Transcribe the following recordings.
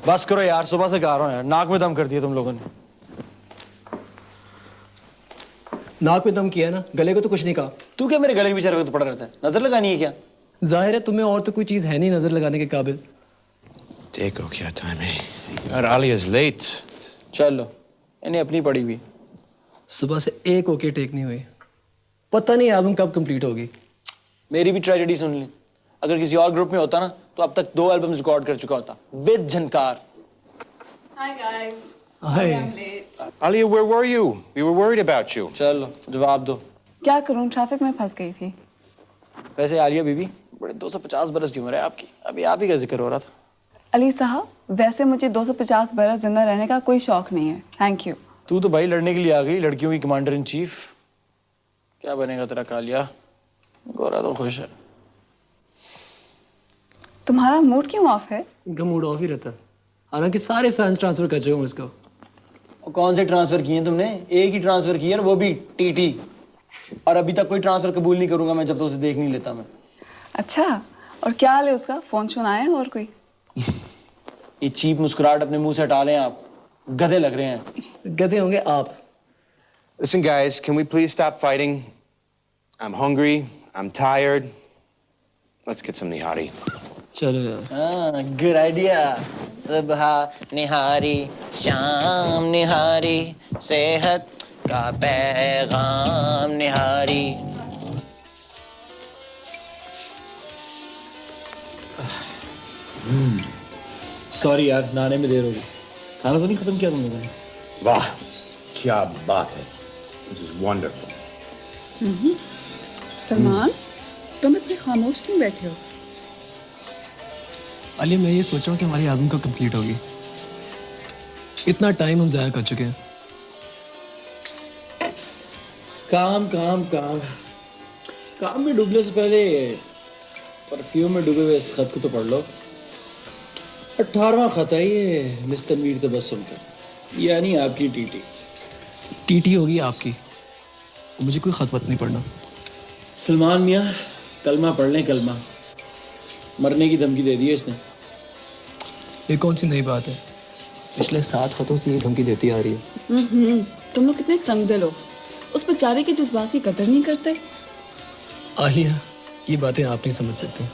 बस करो यार, सुबह से गा रहा हूँ यार, नाक में दम कर दिया तुम लोगों ने। नाक में दम किया ना, गले को तो कुछ नहीं कहा। तू क्या मेरे गले के पीछे रखकर पड़ा रहता है? नजर लगानी है क्या? जाहिर है तुम्हें और तो कोई चीज है नहीं नजर लगाने के काबिल। देखो क्या टाइम है यार, आलिया's late। चलो, इन्हें अपनी पड़ी हुई। सुबह से एक ओके टेक नहीं हुई। पता नहीं एल्बम कब कंप्लीट होगी। मेरी भी ट्रेजेडी सुन ली। अगर किसी और ग्रुप में होता ना तो अब तक 2 एल्बम्स रिकॉर्ड कर चुका होता with Jhankar. Hi guys. Hi. Sorry I'm late. Alia, where were you? We were worried about you। चलो जवाब दो। क्या करूं, ट्रैफिक में फंस गई थी। वैसे आलिया बीबी, बड़े 250 बरस की उम्र है आपकी, अभी आप ही का जिक्र हो रहा था। अली साहब, वैसे मुझे 250 बरस जिंदा रहने का कोई शौक नहीं है। Thank you. तू तो भाई लड़ने के लिए आ गई, लड़कियों की कमांडर इन चीफ। क्या बनेगा तेरा कालिया? गोरा तो खुश है। तुम्हारा मूड क्यों ऑफ है? इनका मूड ऑफ ही रहता है, हालांकि सारे फैंस ट्रांसफर कर चुके हैं इसको। और कौन से ट्रांसफर किए तुमने? एक ही ट्रांसफर किया, वो भी टीटी। और अभी तक कोई ट्रांसफर कबूल नहीं करूंगा मैं जब तक उसे देख नहीं लेता मैं। अच्छा, और क्या हाल है उसका? फोन शोन आया है और कोई? ये चीप मुस्कुराहट अपने मुंह से हटा लें आप, गधे लग रहे हैं। गधे होंगे आप। Listen guys, can we please stop fighting? I'm hungry, I'm tired। Let's get some nihari। चलो यार। हाँ, गुड आइडिया। सुबह निहारी, शाम निहारी, सेहत का पैगाम निहारी। सॉरी यार, नहाने में देर हो गई। खाना तो नहीं खत्म किया तुम लोगों ने? वाह क्या बात है, This is wonderful। सलमान, तुम इतने खामोश क्यों बैठे हो? अली, मैं ये सोच रहा हूँ कि हमारी एल्बम कब कंप्लीट होगी। इतना टाइम हम जाया कर चुके हैं। काम काम काम काम में डूबने से पहले परफ्यूम में डूबे हुए इस खत को तो पढ़ लो। 18वां खत है ये मिस्तनवीर तबस्सुम का, यानी आपकी टीटी। टीटी होगी आपकी, मुझे कोई खत वत नहीं पढ़ना। सलमान मियाँ, कलमा पढ़ लें कलमा। मरने की धमकी दे दी है इसने। ये कौन सी नई बात है? पिछले 7 खतों से ये धमकी देती आ रही है। तुम लोग कितने संगदिल हो, उस बेचारे के जज्बात की कदर नहीं करते। आलिया, ये बातें आप नहीं समझ सकते।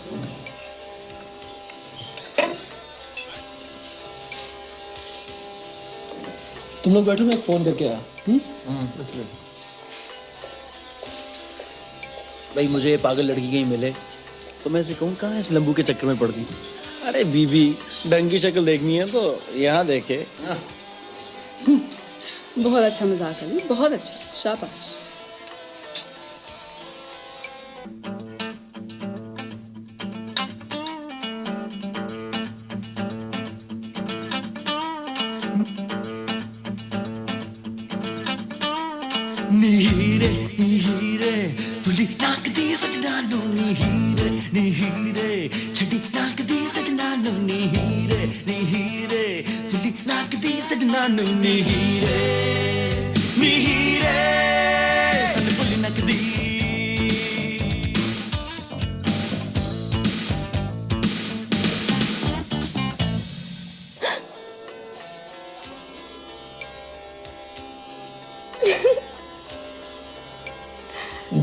तुम लोग बैठो, मैं एक फोन करके आया। भाई मुझे ये पागल लड़की कहीं मिले तो मैं इसे कहूँ कहाँ इस लंबू के चक्कर में पड़ गई। अरे बीबी, ढंग की शक्ल देखनी है तो यहाँ देखे। बहुत अच्छा मजाक अली, बहुत अच्छा, शाबाश। नीरे नीरे तुली नाक दी सजना नो नीरे नीरे छड़ी नाक दी सजना नो नीरे नीरे तुली नाक दी सजना नो नीरे नीरे सन तुली नाक दी।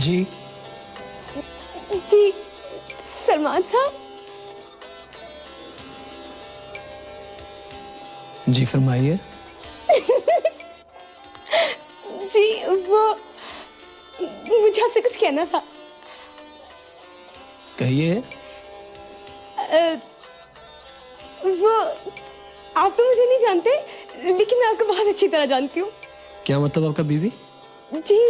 जी जी सलमान साहब। जी फरमाइए। जी वो मुझे आपसे कुछ कहना था। कहिए। वो आप तो मुझे नहीं जानते, लेकिन मैं आपको बहुत अच्छी तरह जानती हूँ। क्या मतलब आपका बीवी? जी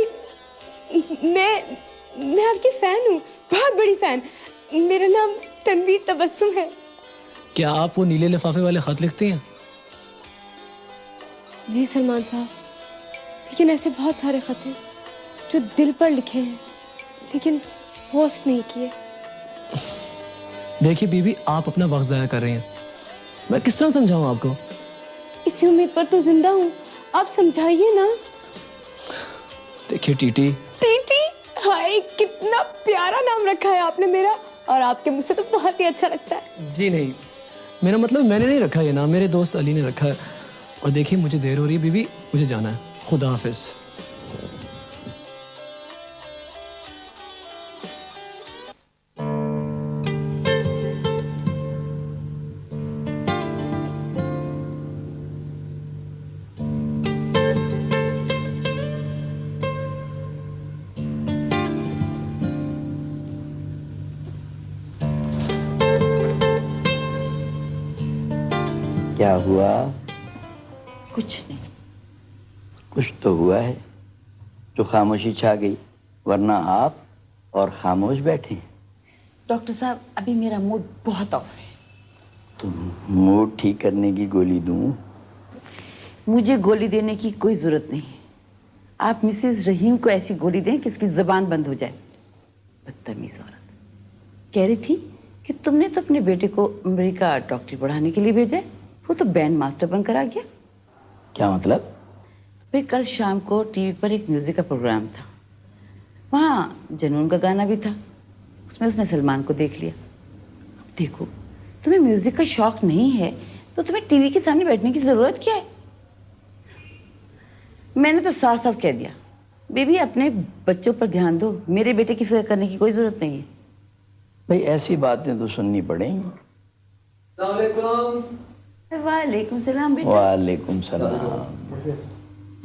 मैं आपकी फैन हूँ, बहुत बड़ी फैन। मेरा नाम तनवीर तबस्सुम है। क्या आप वो नीले लिफाफे वाले खत लिखती हैं? जी सलमान साहब, लेकिन ऐसे बहुत सारे खत हैं जो दिल पर लिखे हैं लेकिन पोस्ट नहीं किए। देखिए बीबी, आप अपना वक्त जाया कर रही हैं। मैं किस तरह समझाऊं आपको? इसी उम्मीद पर तो जिंदा हूँ, आप समझाइए ना। देखिए टीटी। टीटी, हाय कितना प्यारा नाम रखा है आपने मेरा, और आपके मुझसे तो बहुत ही अच्छा लगता है। जी नहीं, मेरा मतलब मैंने नहीं रखा ये नाम, मेरे दोस्त अली ने रखा है। और देखिए मुझे देर हो रही है बीबी, मुझे जाना है। खुदा हाफिज। क्या हुआ? कुछ नहीं। कुछ तो हुआ है जो खामोशी छा गई, वरना आप और खामोश बैठे हैं। डॉक्टर साहब अभी मेरा मूड बहुत ऑफ है। तो मूड ठीक करने की गोली दूं? मुझे गोली देने की कोई जरूरत नहीं है। आप मिसेस रहीम को ऐसी गोली दें कि उसकी जबान बंद हो जाए। बदतमीज औरत। कह रही थी कि तुमने तो अपने बेटे को अमेरिका डॉक्टरी पढ़ाने के लिए भेजा है, वो तो बैंड मास्टर बनकर आ गया। क्या मतलब? भाई कल शाम को टीवी पर एक म्यूजिक का प्रोग्राम था, वहाँ जनून का गाना भी था, उसमें उसने सलमान को देख लिया। अब देखो, तुम्हें म्यूजिक का शौक नहीं है तो तुम्हें टीवी के सामने बैठने की जरूरत क्या है? मैंने तो साफ साफ कह दिया, बेबी अपने बच्चों पर ध्यान दो, मेरे बेटे की फिक्र करने की कोई जरूरत नहीं है। भाई ऐसी बातें तो सुननी पड़ेंगी। वालेकुम सलाम बेटा। वालेकुम सलाम।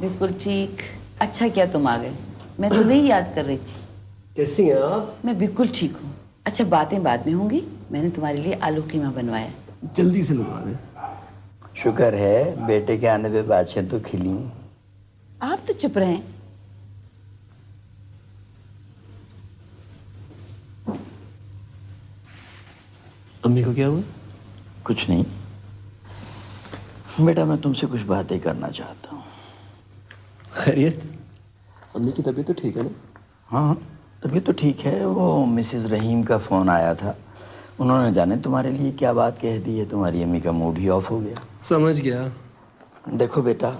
बिल्कुल ठीक। अच्छा किया तुम आ गए, मैं तुम्हें ही याद कर रही थी। कैसी हैं आप? मैं बिल्कुल ठीक हूँ। अच्छा बातें बाद में होंगी, मैंने तुम्हारे लिए आलू कीमा बनवाया। जल्दी से लगवा दें। शुक्र है बेटे के आने पे बातें तो खिली। आप तो चुप रहें। अम्मी को क्या हुआ? कुछ नहीं बेटा, मैं तुमसे कुछ बातें करना चाहता हूँ। खैरियत? अम्मी की तबीयत तो ठीक है ना? हाँ तबीयत तो ठीक है। वो मिसेस रहीम का फ़ोन आया था, उन्होंने जाने तुम्हारे लिए क्या बात कह दी है, तुम्हारी अम्मी का मूड ही ऑफ हो गया। समझ गया। देखो बेटा,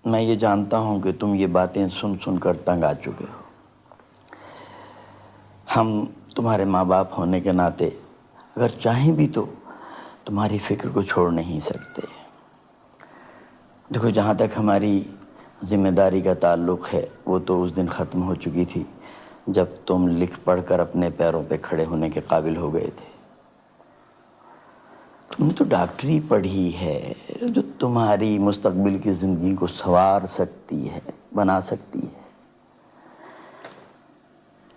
मैं ये जानता हूँ कि तुम ये बातें सुन सुन कर तंग आ चुके हो। हम तुम्हारे माँ बाप होने के नाते अगर चाहें भी तो तुम्हारी फिक्र को छोड़ नहीं सकते। देखो जहाँ तक हमारी जिम्मेदारी का ताल्लुक़ है, वो तो उस दिन ख़त्म हो चुकी थी जब तुम लिख पढ़ कर अपने पैरों पे खड़े होने के काबिल हो गए थे। तुमने तो डॉक्टरी पढ़ी है जो तुम्हारी मुस्तकबिल की ज़िंदगी को संवार सकती है, बना सकती है।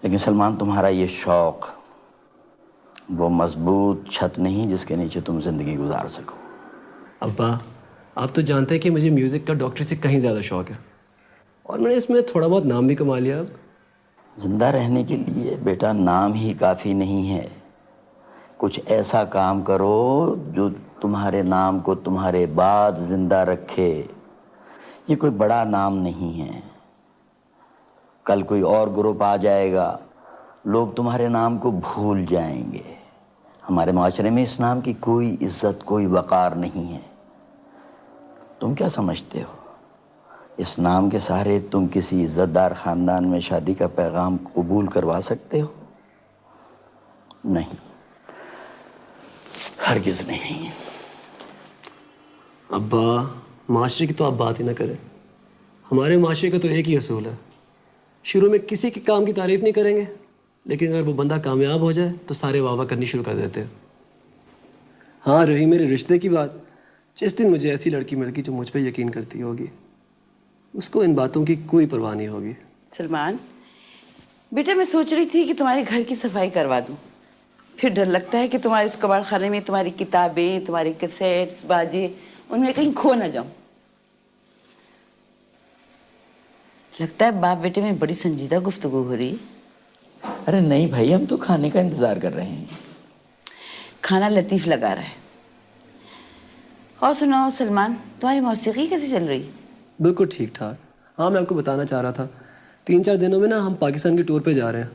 लेकिन सलमान, तुम्हारा ये शौक़ वो मजबूत छत नहीं जिसके नीचे तुम ज़िंदगी गुजार सको। अब्बा आप तो जानते हैं कि मुझे म्यूज़िक का डॉक्टरी से कहीं ज़्यादा शौक़ है, और मैंने इसमें थोड़ा बहुत नाम भी कमा लिया। अब जिंदा रहने के लिए बेटा नाम ही काफ़ी नहीं है। कुछ ऐसा काम करो जो तुम्हारे नाम को तुम्हारे बाद जिंदा रखे। ये कोई बड़ा नाम नहीं है। कल कोई और ग्रुप आ जाएगा, लोग तुम्हारे नाम को भूल जाएंगे। हमारे माशरे में इस नाम की कोई इज्जत, कोई वक़ार नहीं है। तुम क्या समझते हो, इस नाम के सहारे तुम किसी इज्जतदार ख़ानदान में शादी का पैगाम कबूल करवा सकते हो? नहीं, हरगिज़ नहीं। अब्बा माशरे की तो आप बात ही ना करें। हमारे माशरे का तो एक ही असूल है, शुरू में किसी के काम की तारीफ़ नहीं करेंगे, लेकिन अगर वो बंदा कामयाब हो जाए तो सारे वाह वाह करनी शुरू कर देते हैं। हाँ रही मेरे रिश्ते की बात, जिस दिन मुझे ऐसी लड़की मिल गई जो मुझ पर यकीन करती होगी, उसको इन बातों की कोई परवाह नहीं होगी। सलमान बेटा, मैं सोच रही थी कि तुम्हारे घर की सफाई करवा दूं, फिर डर लगता है कि तुम्हारे उस कबाड़ खाने में तुम्हारी किताबें, तुम्हारी कैसेट्स, बाजे, उनमें कहीं खो ना जाऊं। लगता है बाप बेटे में बड़ी संजीदा गुफ्तगू हो रही है। अरे नहीं भाई, हम तो खाने का इंतज़ार कर रहे हैं। खाना लतीफ़ लगा रहा है। और सुनाओ सलमान, तुम्हारी मौसीकी कैसी चल रही है? बिल्कुल ठीक ठाक। हाँ मैं आपको बताना चाह रहा था, 3-4 दिनों में ना हम पाकिस्तान की टूर पे जा रहे हैं,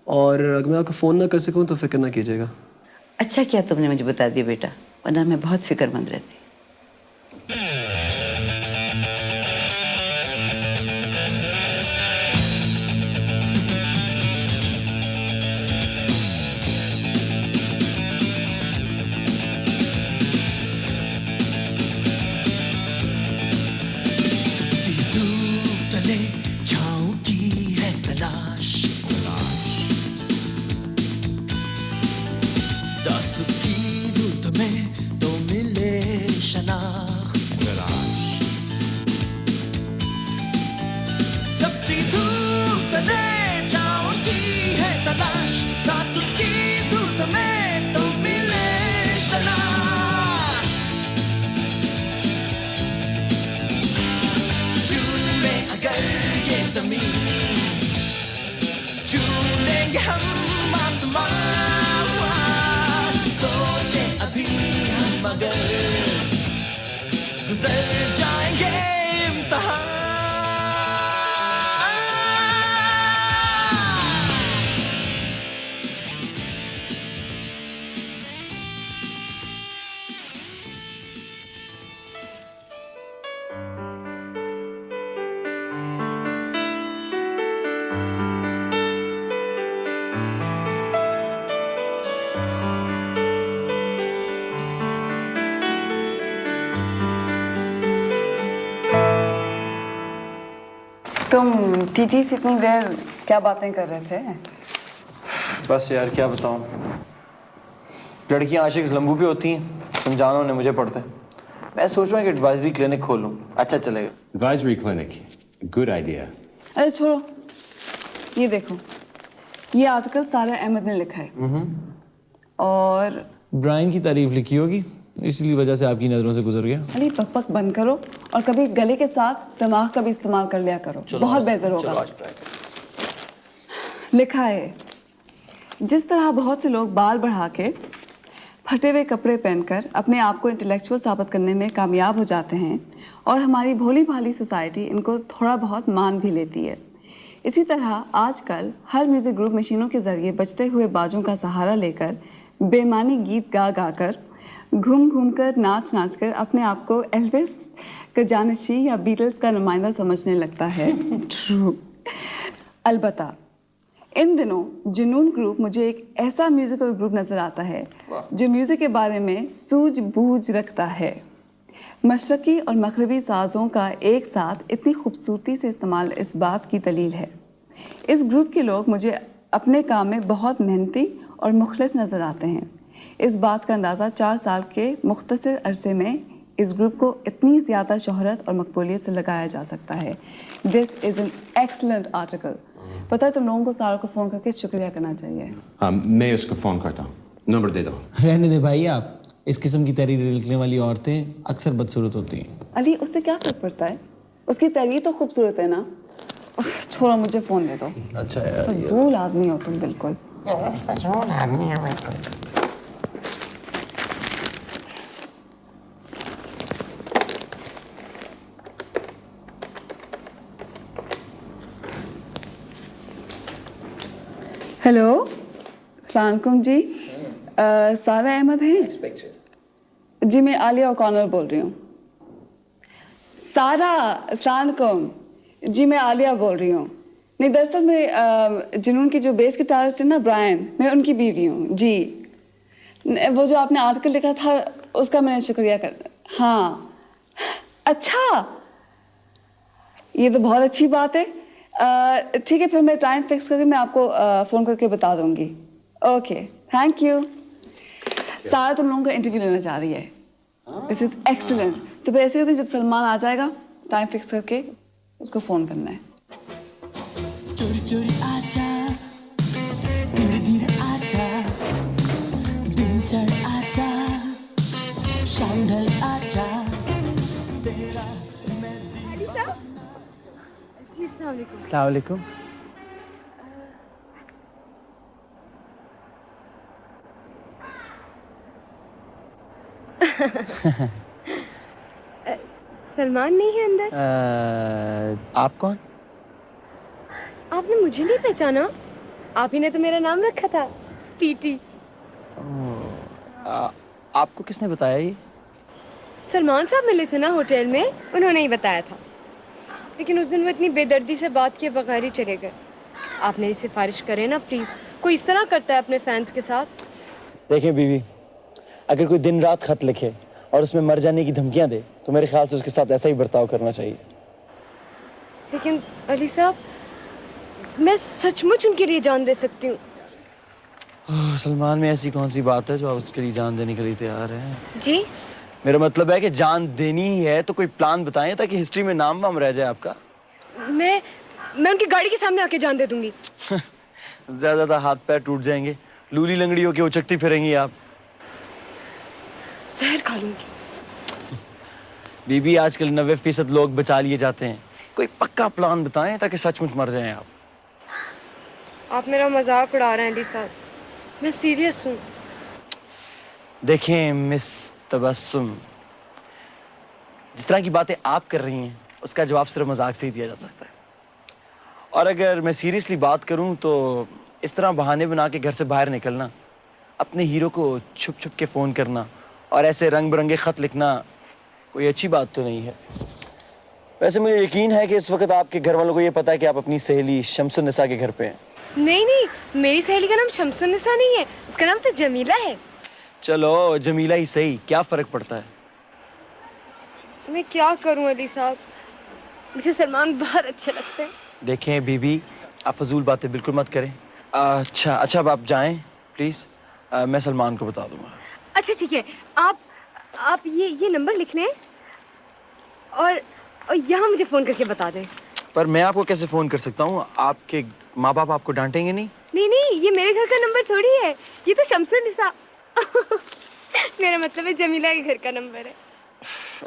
और अगर मैं आपको फ़ोन ना कर सकूँ तो फिक्र ना कीजिएगा। अच्छा किया तुमने मुझे बता दिया बेटा, वरना मैं बहुत फिक्रमंद रहती। हम आसमां, सोचे अभी हम मगर गुजर जाएंगे इम्तिहान। तुम टीटी से इतनी देर क्या बातें कर रहे थे? बस यार क्या बताऊं, लड़कियां आशिक लंबू पे होती हैं, तुम जानो ने मुझे पढ़ते। मैं सोच रहा हूँ कि एडवाइजरी क्लिनिक खोलूं, अच्छा चलेगा। Advisory clinic. Good idea. अरे छोड़ो, ये देखो, ये आर्टिकल सारा अहमद ने लिखा है और ब्रायन की तारीफ लिखी होगी, इसीलिए वजह से आपकी नजरों से गुजर गया। अरे पक बंद करो और कभी गले के साथ दिमाग का भी इस्तेमाल कर लिया करो, बहुत बेहतर होगा। लिखा है, जिस तरह बहुत से लोग बाल बढ़ा के फटे हुए कपड़े पहनकर अपने आप को इंटेलेक्चुअल साबित करने में कामयाब हो जाते हैं और हमारी भोली भाली सोसाइटी इनको थोड़ा बहुत मान भी लेती है, इसी तरह आजकल हर म्यूजिक ग्रुप मशीनों के जरिए बजते हुए बाजों का सहारा लेकर बेमानी गीत गा गा कर घूम घूम कर नाच नाच कर अपने आप को एल्विस का जानशी या बीटल्स का नुमाइंदा समझने लगता है। ट्रू। अलबत्ता इन दिनों जुनून ग्रुप मुझे एक ऐसा म्यूजिकल ग्रुप नज़र आता है जो म्यूज़िक के बारे में सूझबूझ रखता है। मशरक़ी और मग़रिबी साज़ों का एक साथ इतनी खूबसूरती से इस्तेमाल इस बात की दलील है। इस ग्रुप के लोग मुझे अपने काम में बहुत मेहनती और मुखलिस नज़र आते हैं। इस बात का अंदाज़ा 4 साल के मुख्तसर अरसे में इस ग्रुप को इतनी ज़्यादा शोहरत और मकबूलियत से लगाया जा सकता है। This is an excellent article. पता है तुम लोगों को सारा को फ़ोन करके शुक्रिया करना चाहिए। मैं उसको फ़ोन करता हूँ, नंबर दे दो। रहने दे भाई, आप इस किस्म की तहरीर लिखने वाली औरतें अक्सर बदसूरत होती हैं। अली उससे क्या फ़र्क पड़ता है, उसकी तहरीर तो खूबसूरत है ना। छोड़ो मुझे फ़ोन दे दो। अच्छा यार, फजूल आदमी हो तुम बिल्कुल। हेलो, अस्सलाम वालेकुम जी। सारा अहमद हैं जी? मैं आलिया ओकॉनर बोल रही हूँ। सारा, अस्सलाम वालेकुम जी, मैं आलिया बोल रही हूँ। नहीं दरअसल मैं जुनून की जो बेस गिटारिस्ट है ना ब्रायन, मैं उनकी बीवी हूँ जी। वो जो आपने आर्टिकल लिखा था उसका मैंने शुक्रिया कर। हाँ अच्छा, ये तो बहुत अच्छी बात है। ठीक है, फिर मैं टाइम फिक्स करके मैं आपको फ़ोन करके बता दूंगी। Okay, thank you. सारा तुम लोगों का इंटरव्यू लेना चाह रही है। This is excellent. तो फिर ऐसे करते हैं, जब सलमान आ जाएगा टाइम फिक्स करके उसको फ़ोन करना है। चोरी चोरी आजा, धीरे धीरे आजा, दिन चढ़ आजा, शाम ढल आजा, तेरा मैं अस्सलाम वालेकुम। सलमान नहीं है अंदर? आप कौन? आपने मुझे नहीं पहचाना? आप ही ने तो मेरा नाम रखा था, टीटी। आपको किसने बताया ये? सलमान साहब मिले थे ना होटल में, उन्होंने ही बताया था। लेकिन उस दिन वो इतनी बेदर्दी से बात किए बगैर ही चले गए। आप मेरी सिफारिश करें ना प्लीज़। कोई इस तरह करता है अपने फैंस के साथ? देखें बीवी, अगर कोई दिन रात खत लिखे और उसमें मर जाने की धमकियां दे तो मेरे ख्याल से उसके साथ ऐसा ही बर्ताव करना चाहिए। लेकिन अली साहब, मैं सचमुच उनके लिए जान दे सकती हूँ। सलमान में ऐसी कौन सी बात है जो आप उसके लिए जान देने के लिए तैयार हैं? जी? मेरा मतलब है कि जान देनी ही है तो कोई प्लान बताएं ताकि हिस्ट्री में नाम वाम रह जाए आपका। मैं उनकी गाड़ी के सामने आके जान दे दूंगी। ज्यादा हाथ पैर टूट जाएंगे, लूली लंगड़ी होके उचकती फिरेंगी आप। जहर खा लूंगी। बीबी, आजकल 90% लोग बचा लिए जाते हैं। कोई पक्का प्लान बताएं ताकि सचमुच मर जाएं आप। आप मेरा मजाक उड़ा रहे हैं अली साहब, मैं सीरियस हूँ। देखें मिस तबस्सुम, जिस तरह की बातें आप कर रही हैं उसका जवाब सिर्फ मजाक से ही दिया जा सकता है। और अगर मैं सीरियसली बात करूं तो इस तरह बहाने बना के घर से बाहर निकलना, अपने हीरो को छुप छुप के फ़ोन करना और ऐसे रंग बिरंगे ख़त लिखना कोई अच्छी बात तो नहीं है। वैसे मुझे यकीन है कि इस वक्त आपके घर वालों को ये पता है कि आप अपनी सहेली शम्सुन्निसा के घर पे हैं। नहीं नहीं, मेरी सहेली का नाम शम्सुन्निसा नहीं है, उसका नाम तो जमीला है। चलो जमीला ही सही, क्या फ़र्क पड़ता है। मैं क्या करूं अली साहब, मुझे सलमान बहुत अच्छे लगते हैं। देखें बीबी, आप फजूल बातें बिल्कुल मत करें। अच्छा अब आप जाएं प्लीज़, मैं सलमान को बता दूंगा। अच्छा ठीक है, आप ये नंबर लिख लें और यहाँ मुझे फ़ोन करके बता दें। पर मैं आपको कैसे फ़ोन कर सकता हूँ, आपके माँ बाप आपको डांटेंगे नहीं? नहीं नहीं, ये मेरे घर का नंबर थोड़ी है, ये तो शम्सुन्निसा मेरा मतलब है जमीला के घर का नंबर है।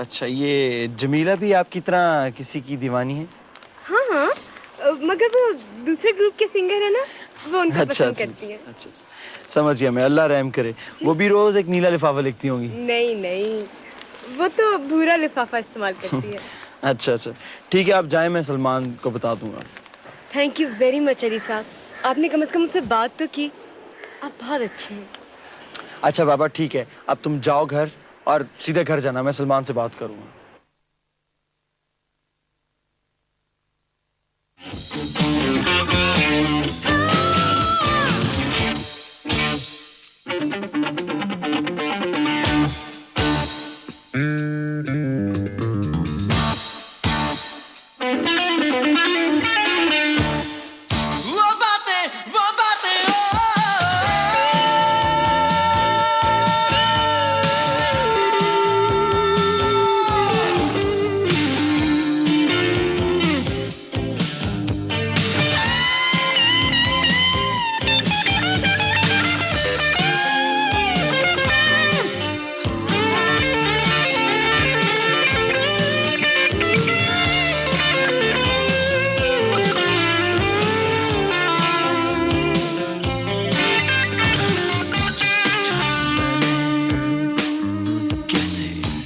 अच्छा, ये जमीला भी आपकी तरह किसी की दीवानी है? हाँ, मगर वो दूसरे ग्रुप के सिंगर है ना, वो उनको पसंद करती है। अच्छा, समझ गया मैं, अल्लाह रहम करे। वो भी रोज एक नीला लिफाफा लिखती होंगी? नहीं नहीं, वो तो भूरा लिफाफा इस्तेमाल करती है। अच्छा ठीक है, आप जाएं, मैं सलमान को बता दूंगा। Thank you very much Ali साहब, आपने कम से कम मुझसे बात तो की, आप बहुत अच्छे हैं। अच्छा बाबा ठीक है, अब तुम जाओ घर और सीधे घर जाना, मैं सलमान से बात करूंगा।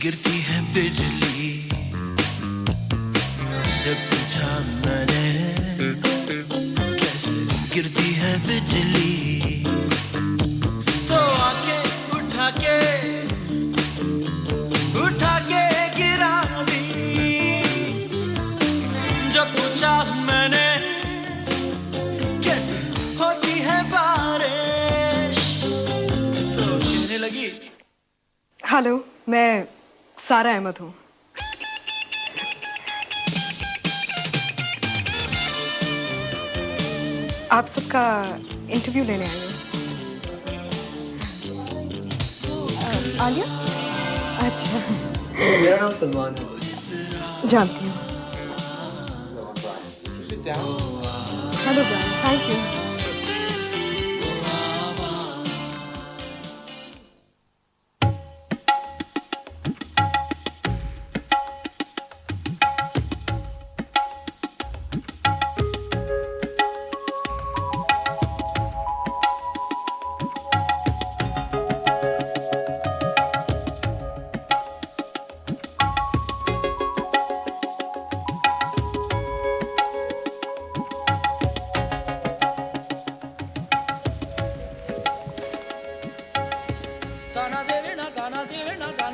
गिरती है बिजली, जब पूछा मैंने कैसे गिरती है बिजली, तो आंखें उठा के गिरा दी। जब पूछा मैंने कैसे होती है बारिश, तो कहने लगी। हेलो, मैं सारा अहमद हूँ। आप सबका इंटरव्यू लेने आई हूँ। आलिया? अच्छा, मेरा नाम सलमान है। जानती हूँ। Hello Brian, thank you.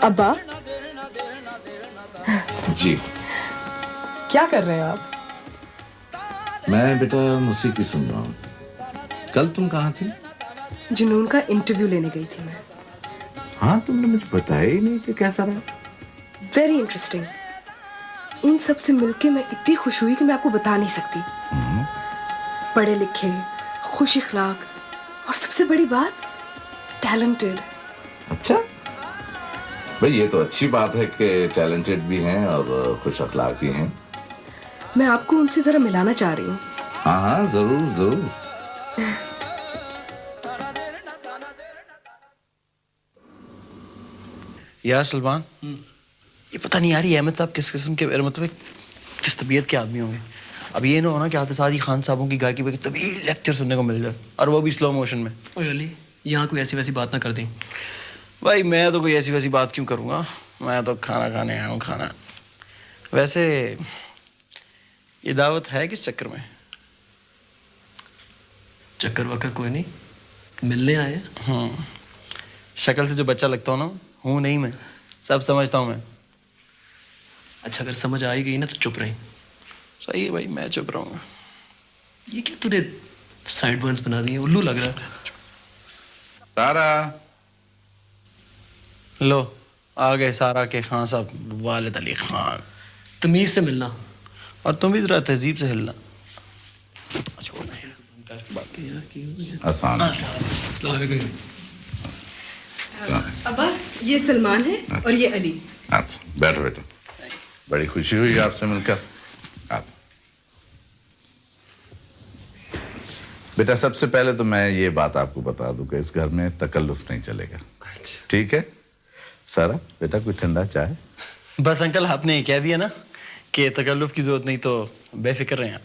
अब्बा जी, क्या कर रहे हैं आप? मैं बेटा मौसीकी सुन रहा हूँ। कल तुम कहाँ थी? जुनून का इंटरव्यू लेने गई थी मैं। हाँ, तुमने मुझे बताया ही नहीं कि कैसा रहा। Very interesting. उन सब से मिलके मैं इतनी खुश हुई कि मैं आपको बता नहीं सकती। पढ़े लिखे, खुश इखलाक और सबसे बड़ी बात टैलेंटेड। अच्छा भाई, ये तो अच्छी बात है कि टैलेंटेड भी हैं और खुश अखलाक भी हैं। मैं आपको उनसे जरा मिलाना चाह रही हूँ। हाँ, जरूर जरूर। यार सलमान, ये पता नहीं यार, ये अहमद साहब किस किस्म के, मतलब किस तबीयत के आदमी होंगे। अब ये ना हो ना कि आते साथ ही खान साहबों की गायकी पे तभी लेक्चर सुनने को मिल जाए, और वो भी स्लो मोशन में। ओए अली, यहाँ कोई ऐसी वैसी बात ना कर दें। भाई मैं तो कोई ऐसी वैसी बात क्यों करूँगा, मैं तो खाना खाने आया हूँ, खाना। वैसे ये दावत है किस चक्कर में? चक्कर वक्कर कोई नहीं, मिलने आए हैं। शक्ल से जो बच्चा लगता हूँ ना, हूँ नहीं मैं, सब समझता हूँ मैं। अच्छा, अगर समझ आई गई ना तो चुप रही। सही है भाई, मैं चुप रहूँगा। ये क्या तूने साइड बर्न्स बना दिए, उल्लू लग रहा है। सारा, लो आ गए सारा के खान साहब, वालिद अली खान। तमीज से मिलना, और तुम भी जरा तहजीब से हिलना। आसान। अब्बा, ये सलमान है और ये अली। अच्छा, बैठो बेटा, बड़ी खुशी हुई आपसे मिलकर। बेटा सबसे पहले तो मैं ये बात आपको बता दूं कि इस घर में तकल्लुफ नहीं चलेगा। ठीक है सारा बेटा, कोई ठंडा चाय? बस अंकल, आपने ये कह दिया ना कि तकल्लुफ की जरूरत नहीं, तो बेफिक्र रहें आप।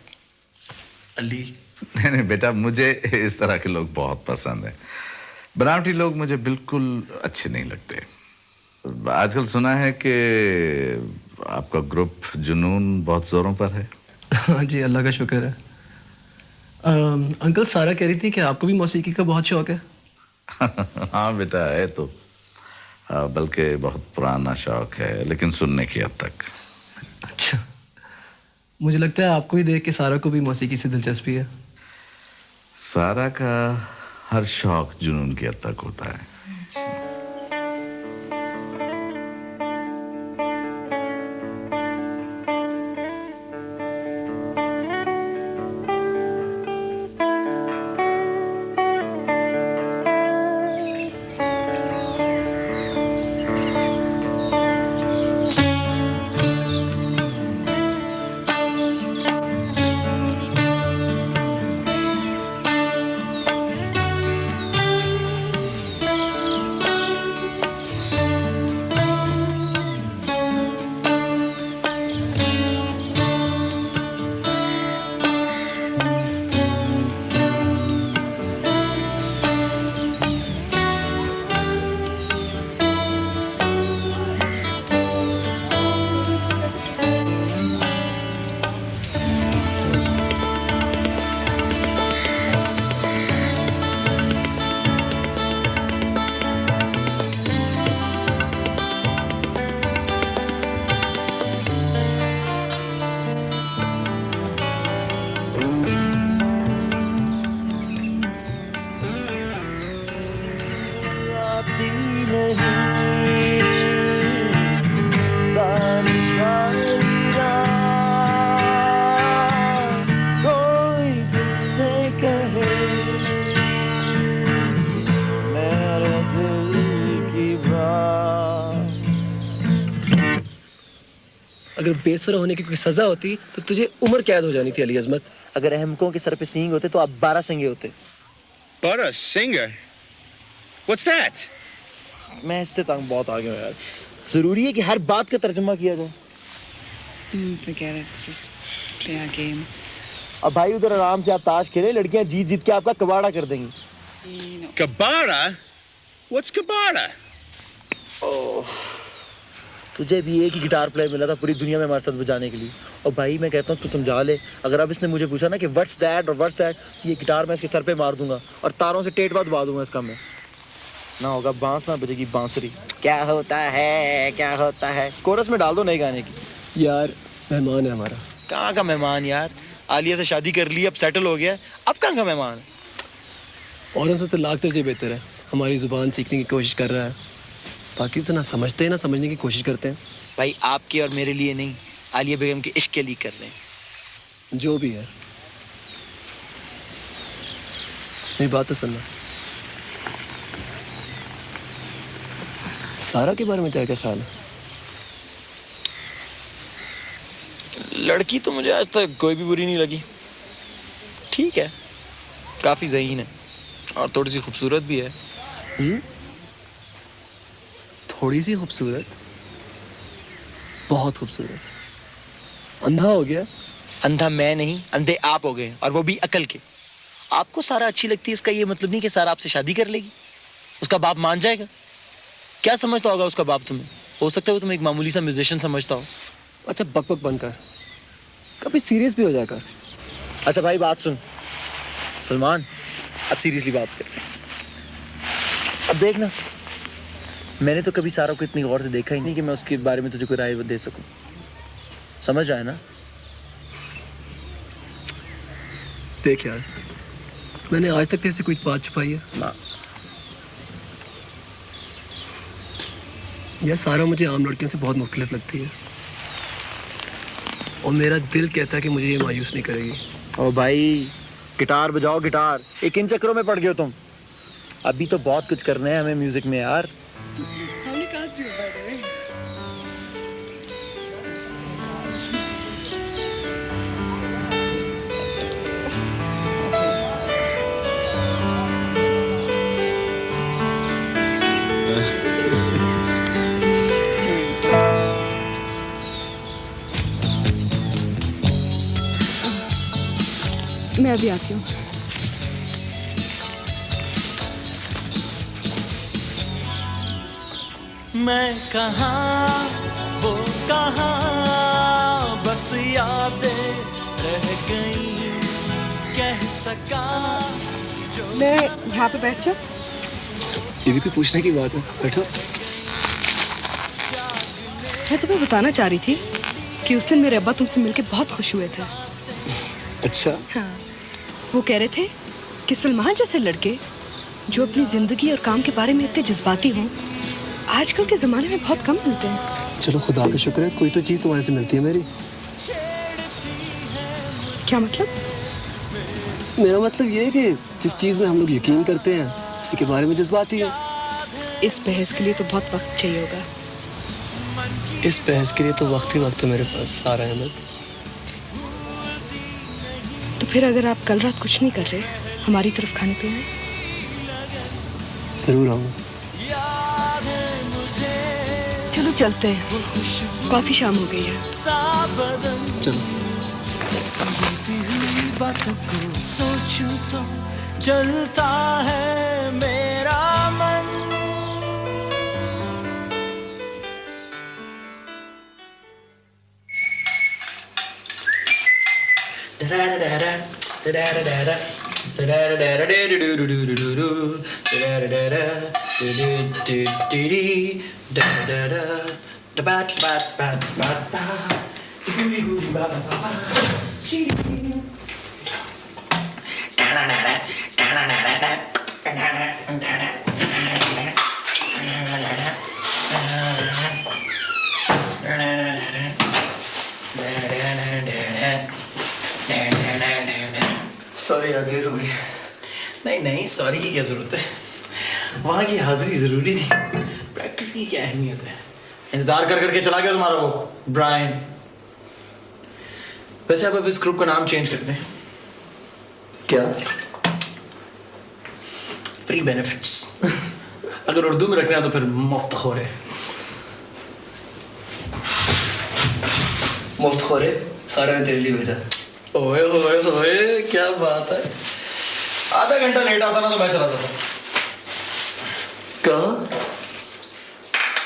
अली, नहीं बेटा, मुझे इस तरह के लोग बहुत पसंद हैं। बनावटी लोग मुझे बिल्कुल अच्छे नहीं लगते। आजकल सुना है कि आपका ग्रुप जुनून बहुत जोरों पर है। हाँ जी, अल्लाह का शुक्र है। अंकल, सारा कह रही थी कि आपको भी मौसीकी का बहुत शौक है। हाँ बेटा है तो, बल्कि बहुत पुराना शौक है, लेकिन सुनने की हद तक। अच्छा, मुझे लगता है आपको ही देख के सारा को भी मौसीकी से दिलचस्पी है। सारा का हर शौक जुनून की हद तक होता है। अगर बेसुरा होने की कोई सजा होती तो तुझे उम्र कैद हो जानी थी अली अजमत। अगर अहमकों के सर पे सींग होते तो आप 12 सिंगे होते। 12 singer? What's that? मैं इससे तंग बहुत आ गया यार। जरूरी है कि हर बात का तर्जुमा किया जाए। Forget it, just play our game. अब भाई उधर आराम से आप ताश खेलें, लड़कियां जीत जीत के आपका कबाड़ा कर देंगी। Kabara? What's Kabara? तुझे भी एक ही गिटार प्लेयर मिला था पूरी दुनिया में हमारे साथ बजाने के लिए, और भाई मैं कहता हूँ उसको समझा ले। अगर अब इसने मुझे पूछा ना कि व्हाट्स दैट और व्हाट्स दैट, ये गिटार मैं इसके सर पे मार दूंगा और तारों से टेट बात दबा दूंगा इसका मैं। ना होगा बांस, ना बजेगी बांसुरी। क्या होता है, क्या होता है, कोरस में डाल दो नए गाने की। यार मेहमान है हमारा। कहाँ का मेहमान यार, आलिया से शादी कर ली, अब सेटल हो गया, अब कहाँ का मेहमान? औरों से तो लाख दर्जे बेहतर है, हमारी जुबान सीखने की कोशिश कर रहा है। बाकी तो ना समझते हैं ना समझने की कोशिश करते हैं। भाई आपके और मेरे लिए नहीं, आलिया बेगम के इश्क के लिए कर रहे हैं। जो भी है, मेरी बात तो सुनना। सारा के बारे में तेरा क्या ख्याल है? लड़की तो मुझे आज तक कोई भी बुरी नहीं लगी। ठीक है, काफी ज़हीन है और थोड़ी सी खूबसूरत भी है। थोड़ी सी खूबसूरत? बहुत खूबसूरत। अंधा हो गया? अंधा मैं नहीं, अंधे आप हो गए, और वो भी अकल के। आपको सारा अच्छी लगती है, इसका ये मतलब नहीं कि सारा आपसे शादी कर लेगी। उसका बाप मान जाएगा? क्या समझता होगा उसका बाप तुम्हें? हो सकता है वो तुम्हें एक मामूली सा म्यूजिशियन समझता हो। अच्छा बक बक बंद कर, कभी सीरियस भी हो जाएगा। अच्छा भाई बात सुन सलमान, अब सीरियसली बात करते हैं। अब देखना, मैंने तो कभी सारा को इतनी गौर से देखा ही नहीं कि मैं उसके बारे में तुझे कोई राय दे सकूं। समझ रहा है ना? देख यार, मैंने आज तक तेरे से कोई बात छुपाई है ना। यह सारा मुझे आम लड़कियों से बहुत मुख्तलिफ लगती है, और मेरा दिल कहता है कि मुझे ये मायूस नहीं करेगी। ओ भाई, गिटार बजाओ गिटार, एक इन चक्करों में पड़ गए हो तुम। अभी तो बहुत कुछ करना है हमें म्यूजिक में यार। मैं अभी आती हूँ। मैं कहाँ वो कहाँ, बस यादें रह गई, कह सका जो। मैं यहाँ पे बैठ जाऊँ? ये भी कोई पूछने की बात है, बैठो। मैं तुम्हें बताना चाह रही थी कि उस दिन मेरे अब्बा तुमसे मिलके बहुत खुश हुए थे। अच्छा? हाँ, वो कह रहे थे कि सलमान जैसे लड़के जो अपनी जिंदगी और काम के बारे में इतने जज्बाती हों, आजकल के ज़माने में बहुत कम मिलते हैं। चलो खुदा का शुक्र है कोई तो चीज़ तुम्हारे से मिलती है मेरी। क्या मतलब? मेरा मतलब ये है कि जिस चीज़ में हम लोग यकीन करते हैं उसी के बारे में जज्बाती है। इस बहस के लिए तो बहुत वक्त चाहिए होगा। इस बहस के लिए तो वक्त ही वक्त है मेरे पास सारा अहमद। तो फिर अगर आप कल रात कुछ नहीं कर रहे, हमारी तरफ खाने पे आए? जरूर आऊँगा। चलो चलते हैं, काफी शाम हो गई है। चलो। बातों को सोचूं तो चलता है मेरा मन। सॉरी यार, देर हो गई। नहीं नहीं, सॉरी की क्या जरूरत है, वहाँ की हाजिरी जरूरी थी। प्रैक्टिस की क्या अहमियत है। इंतजार कर करके चला गया तुम्हारा वो ब्रायन। वैसे अब इस ग्रुप का नाम चेंज करते हैं। क्या? Free benefits. अगर उर्दू में रखना है तो फिर मुफ्तखोरे। मुफ्तखोरे सारा ने तेरे लिए भेजा। ओए ओए ओए, क्या बात है। आधा घंटा लेट आता ना तो मैं चला जाता। कहाँ?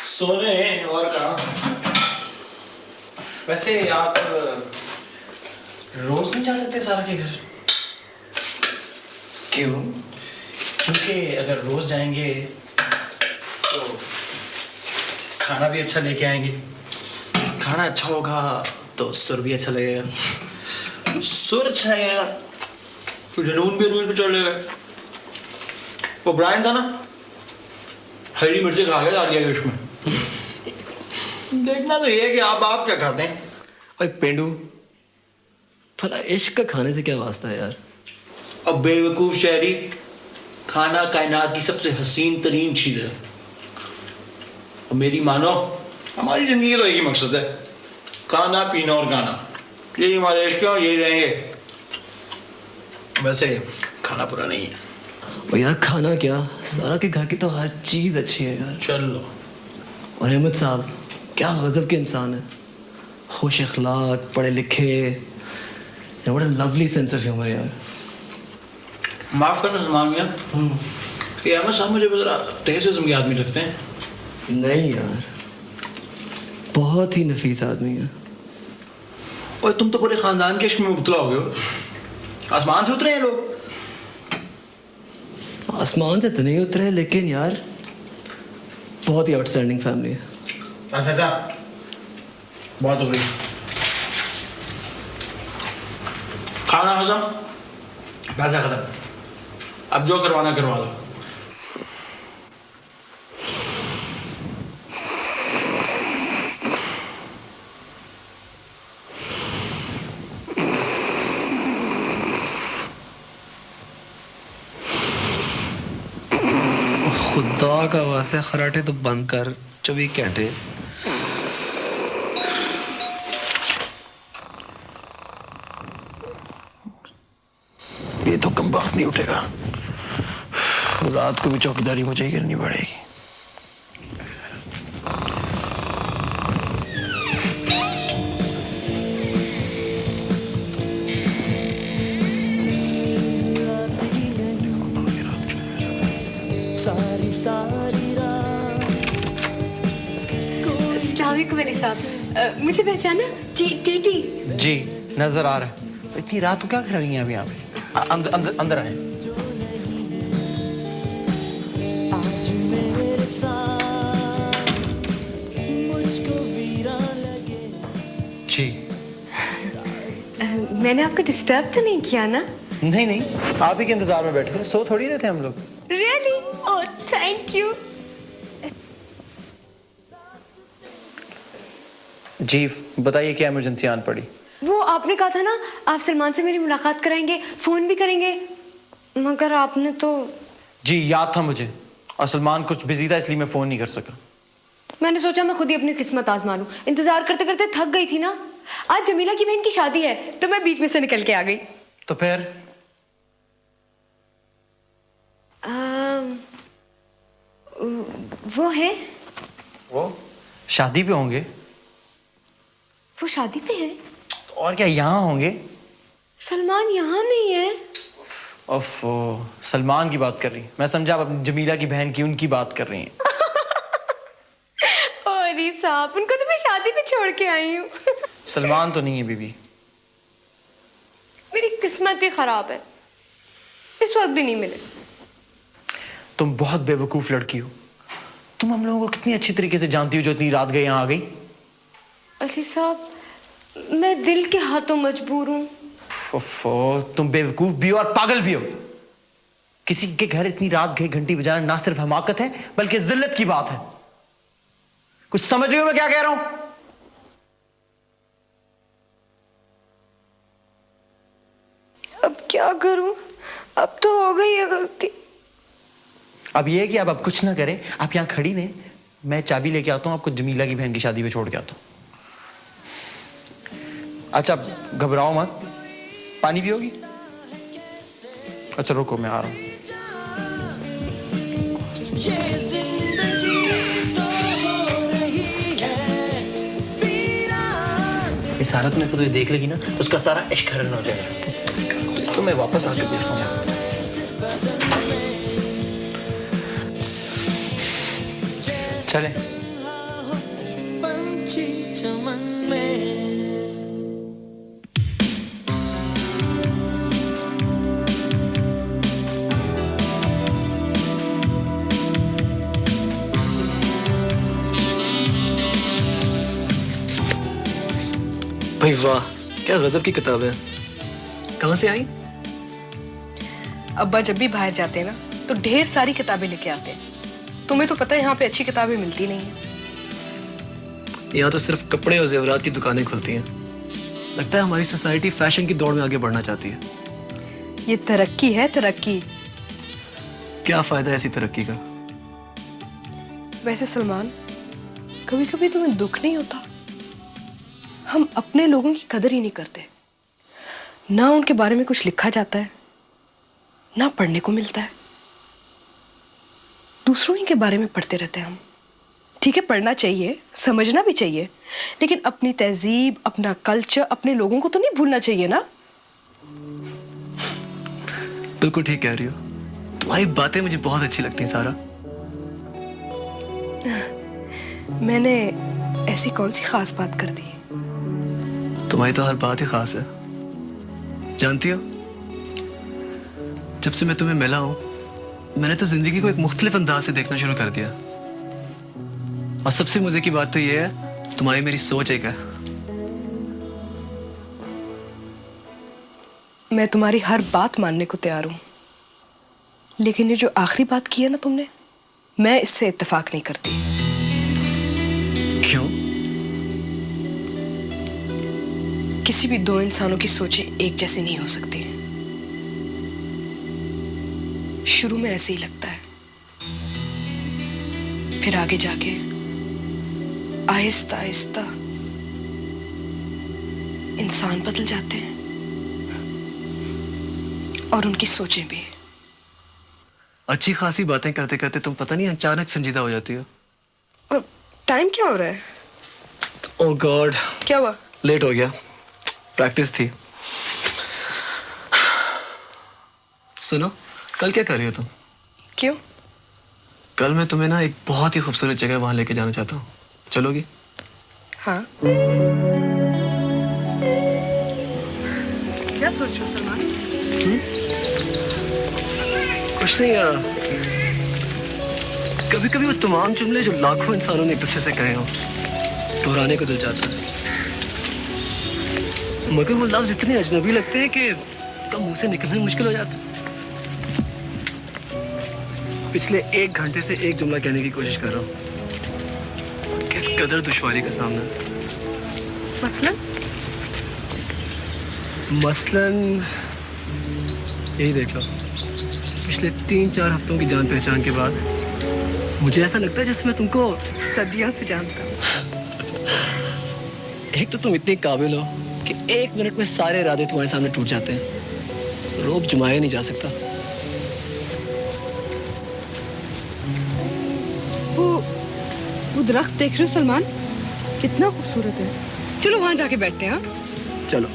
सोने और कहाँ। वैसे आप रोज नहीं जा सकते सारा के घर? क्यों? क्योंकि अगर रोज जाएंगे तो खाना भी अच्छा लेके आएंगे। खाना अच्छा होगा तो सुर भी अच्छा लगेगा। सुर अच्छा लगेगा तो जुनून भी रोज पे चढ़ लेगा। वो ब्रायन था ना, हरी मिर्ची खा के डाल दिया उसमें। देखना तो ये है कि आप क्या खाते हैं। अरे पेंडू, भला इश्क का खाने से क्या वास्ता है यार? अब बेवकूफ शहरी, खाना कायनात की सबसे हसीन तरीन चीज है। अब मेरी मानो, हमारी जिंदगी का तो एक ही मकसद है, खाना पीना और गाना। यही हमारे इश्क है और यही रहेंगे। वैसे खाना बुरा नहीं है। और यार खाना क्या, सारा के घर की तो हर चीज़ अच्छी है यार। चलो। और अहमद साहब क्या गजब के इंसान है, खुश अखलाक, पढ़े लिखे, what a lovely sense of humour यार। माफ करना सलमान मियां, ये अहमद साहब मुझे जरा तेज किस्म के आदमी लगते हैं। नहीं यार, बहुत ही नफीस आदमी है। और तुम तो पूरे खानदान के इश्क में मुबतला हो गए हो। आसमान से उतरे हैं लोग। आसमान से तो नहीं उतरे, लेकिन यार बहुत ही आउटस्टैंडिंग फैमिली है। अच्छा, बहुत हो गई। खाना खत्म, पैसा खत्म, अब जो करवाना करवा लो। खुदा का वास्ते खराटे तो बंद कर 24 घंटे। ये तो कम वक्त नहीं उठेगा, रात को भी चौकीदारी मुझे ही करनी पड़ेगी। मेरे साथ मुझे पहचाना? टीटी जी नजर आ रहा है। तो इतनी रात को क्या कर रही हैं अभी यहाँ पे? अंदर आए। जी मैंने आपको डिस्टर्ब तो नहीं किया ना? नहीं, आप ही के इंतजार में बैठे थे, सो थोड़ी रहते हम लोग। रियली? Oh thank you. जी बताइए क्या इमरजेंसी आन पड़ी? वो आपने कहा था ना आप सलमान से मेरी मुलाकात कराएंगे, फोन भी करेंगे, मगर आपने तो। जी याद था मुझे, और सलमान कुछ बिजी था इसलिए मैं फोन नहीं कर सका। मैंने सोचा मैं खुद ही अपनी किस्मत आजमा लूं। इंतजार करते करते थक गई थी ना। आज जमीला की बहन की शादी है तो मैं बीच में से निकल के आ गई। तो फिर वो है, वो शादी पे होंगे। वो शादी पे है तो और क्या यहाँ होंगे? सलमान यहाँ नहीं है। ओफो, सलमान की बात कर रही, मैं समझा आप अपनी जमीला की बहन की उनकी बात कर रही हैं। अरे साहब, उनको तो मैं शादी पे छोड़ के आई हूँ। सलमान तो नहीं है बीबी। मेरी किस्मत ही खराब है, इस वक्त भी नहीं मिले। तुम बहुत बेवकूफ लड़की हो। तुम हम लोगों को कितनी अच्छी तरीके से जानती हो जो इतनी रात गए यहाँ आ गई। अली साहब, मैं दिल के हाथों मजबूर हूँ। ओफो, तुम बेवकूफ भी हो और पागल भी हो। किसी के घर इतनी रात गए घंटी बजाना ना सिर्फ हमाकत है बल्कि जिल्लत की बात है। कुछ समझ रहे हो मैं क्या कह रहा हूं? अब क्या करूं? अब तो हो गई है गलती। अब ये है कि अब कुछ ना करें, आप यहां खड़ी रहें, मैं चाबी लेके आता हूं, आपको जमीला की बहन की शादी पे छोड़ के आता हूं। अच्छा घबराओ मत, पानी पियोगी? अच्छा रुको मैं आ रहा हूं। इस हालत में तो देख लेगी ना तो उसका सारा इश्क हरण हो जाएगा। तो मैं वापस आके देखूंगा। चले भाई वाह, क्या गजब की किताब है। कहाँ से आई? अब्बा जब भी बाहर जाते हैं ना तो ढेर सारी किताबें लेके आते हैं। तुम्हें तो पता है यहाँ पे अच्छी किताबें मिलती नहीं है। यहाँ तो सिर्फ कपड़े और जेवरात की दुकानें खुलती हैं। लगता है हमारी सोसाइटी फैशन की दौड़ में आगे बढ़ना चाहती है। ये तरक्की है, तरक्की। क्या फायदा है ऐसी तरक्की का? वैसे सलमान, कभी कभी तुम्हें दुख नहीं होता? हम अपने लोगों की कदर ही नहीं करते। ना उनके बारे में कुछ लिखा जाता है, ना पढ़ने को मिलता है। दूसरों ही के बारे में पढ़ते रहते हैं हम। ठीक है, पढ़ना चाहिए, समझना भी चाहिए, लेकिन अपनी तहजीब, अपना कल्चर, अपने लोगों को तो नहीं भूलना चाहिए ना। बिल्कुल ठीक कह रही हो। तुम्हारी बातें मुझे बहुत अच्छी लगती हैं सारा। मैंने ऐसी कौन सी खास बात कर दी? तुम्हारी तो हर बात ही खास है। जानती हो, जब से मैं तुम्हें मिला हूं, मैंने तो जिंदगी को एक मुख्तलिफ अंदाज से देखना शुरू कर दिया। और सबसे मजे की बात तो ये है, तुम्हारी मेरी सोच एक है। मैं तुम्हारी हर बात मानने को तैयार हूं, लेकिन ये जो आखिरी बात की है ना तुमने, मैं इससे इत्तेफाक नहीं करती। क्यों? किसी भी दो इंसानों की सोचें एक जैसी नहीं हो सकती। शुरू में ऐसे ही लगता है, फिर आगे जाके आहिस्ता आहिस्ता इंसान बदल जाते हैं और उनकी सोचें भी। अच्छी खासी बातें करते करते तुम पता नहीं अचानक संजीदा हो जाती हो। और टाइम क्या हो रहा है? ओह गॉड, क्या हुआ? लेट हो गया, प्रैक्टिस थी। सुनो, कल क्या कर रही हो तुम? क्यों? कल मैं तुम्हें ना एक बहुत ही खूबसूरत जगह वहां लेके जाना चाहता हूँ, चलोगी? हाँ। क्या सोच रहे हो सलमान? कुछ नहीं यार, कभी कभी वो तमाम जुमले जो लाखों इंसानों ने एक दूसरे से कहे हो, दोहराने को दिल चाहता है, मगर वो लफ्ज इतने अजनबी लगते हैं कि उनका मुंह से निकलना मुश्किल हो जाता है। पिछले 1 घंटे से एक जुमला कहने की कोशिश कर रहा हूँ, किस कदर दुश्वारी का सामना है। मसलन यही देख लो, पिछले 3-4 हफ्तों की जान पहचान के बाद मुझे ऐसा लगता है जैसे मैं तुमको सदियों से जानता हूँ। एक तो तुम इतनी काबिल हो कि 1 मिनट में सारे इरादे तुम्हारे सामने टूट जाते हैं, रोब जुमाया नहीं जा सकता। वो दरख्त देख रहे हो सलमान, कितना खूबसूरत है। चलो वहां जाके बैठते हैं। हाँ चलो।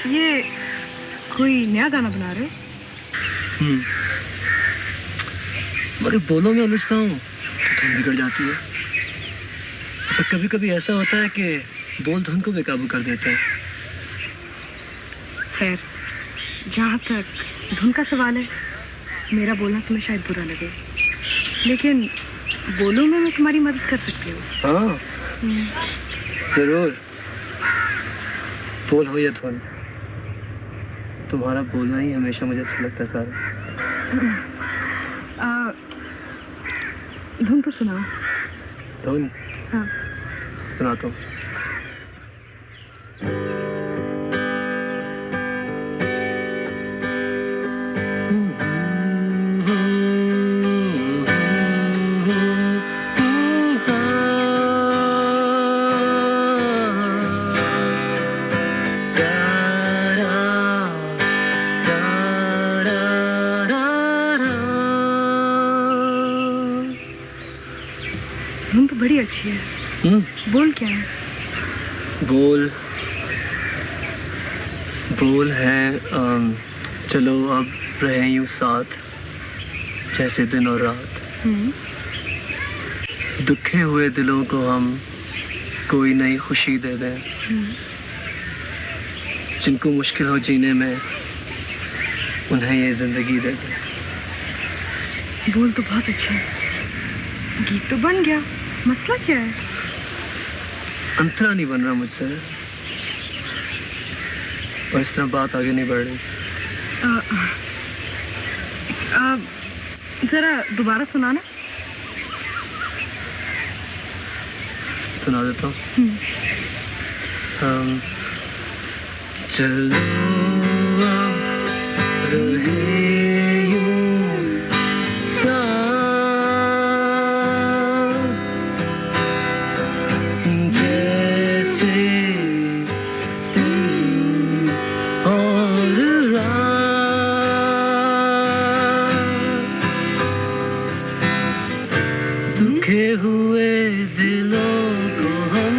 ये कोई नया गाना बना रहे हो? मगर बोलों में उलझता हूँ तो धुन बिगड़ जाती है, और कभी कभी ऐसा होता है कि बोल धुन को बेकाबू कर देते हैं। खैर, जहाँ तक धुन का सवाल है, मेरा बोलना तुम्हें शायद बुरा लगे, लेकिन बोलों में मैं तुम्हारी मदद कर सकती हूँ। हाँ जरूर, बोल हो या धुन, तुम्हारा बोलना ही हमेशा मुझे अच्छा लगता है सारा। धुन तो सुनाओ। धुन? हाँ सुनाता हूँ। धुन तो बड़ी अच्छी है। बोल क्या है? बोल है चलो अब रहे यूं साथ जैसे दिन और रात, दुखे हुए दिलों को हम कोई नई खुशी दे दें, जिनको मुश्किल हो जीने में उन्हें ये जिंदगी दे दें। बोल तो बहुत अच्छा है, गीत तो बन गया, मसला क्या है? अंतरा नहीं बन रहा मुझसे, और इस तरह बात आगे नहीं बढ़ रही। जरा दोबारा सुनाना। सुना देता हूँ। चलो रहे यूं सांस, जैसे दिन और रात, दुखे हुए दिलों को हम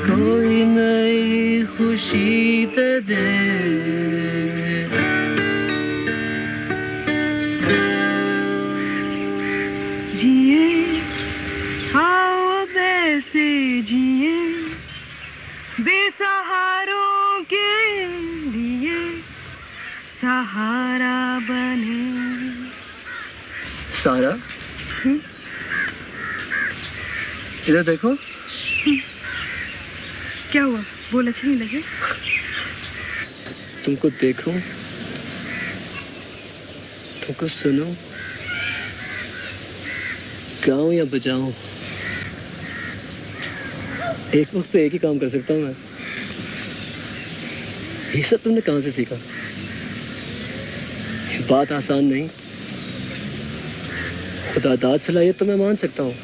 कोई नई खुशी दे दे। जिए आओ वैसे जिए बेसहारों के लिए सहारा बने। सारा इधर देखो। क्या हुआ? बोल अच्छे नहीं लगे? तुमको देखूं, तुमको सुनूं, गाऊं या बजाऊं, एक वक्त पे एक ही काम कर सकता हूं मैं। ये सब तुमने कहां से सीखा? ये बात आसान नहीं, खुदा दाद सलाहियत तो मैं मान सकता हूँ,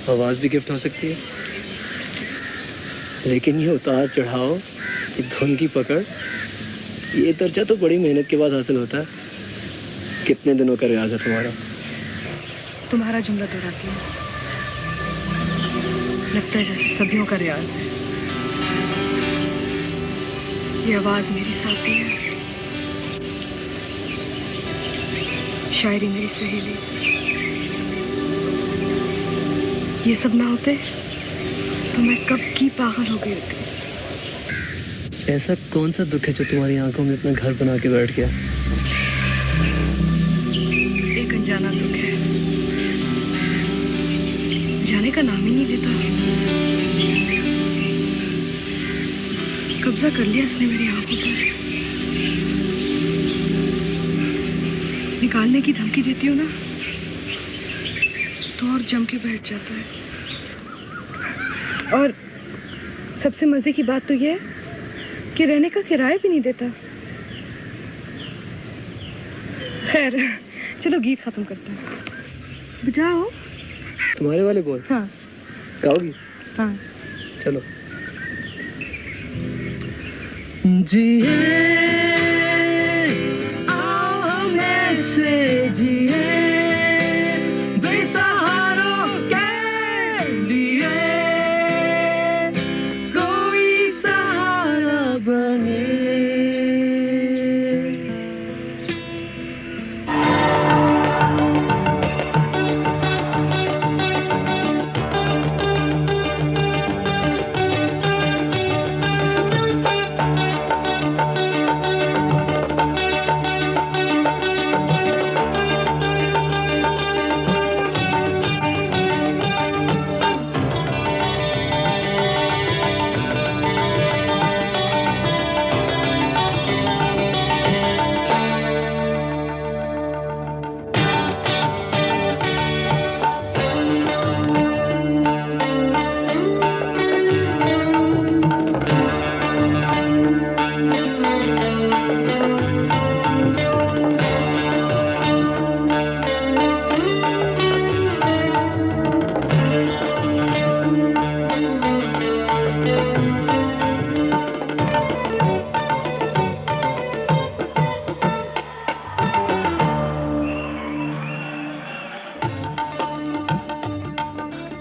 आवाज भी गिफ्ट हो सकती है, लेकिन ये उतार चढ़ाव, ये धुन की पकड़, ये दर्जा तो बड़ी मेहनत के बाद हासिल होता है। कितने दिनों का रियाज है तुम्हारा? तुम्हारा जुमला दोहराती है, लगता है जैसे सदियों का रियाज है। ये आवाज मेरी साथी है, शायरी मेरी सहेली। ये सब ना होते तो मैं कब की पागल हो गई होती। ऐसा कौन सा दुख है जो तुम्हारी आंखों में अपना घर बना के बैठ गया? एक अनजाना दुख है, जाने का नाम ही नहीं लेता। कब्जा कर लिया इसने मेरी आंखों पर। निकालने की धमकी देती हूँ ना तो और जम के बैठ जाता है। और सबसे मजे की बात तो ये है कि रहने का किराया भी नहीं देता। खैर चलो गीत खत्म करते हैं। बजाओ। तुम्हारे वाले बोल? हाँ। गाओगी? हाँ। चलो। जिए आओ हम ऐसे जिए बेसहारों के लिए कोई सहारा बने।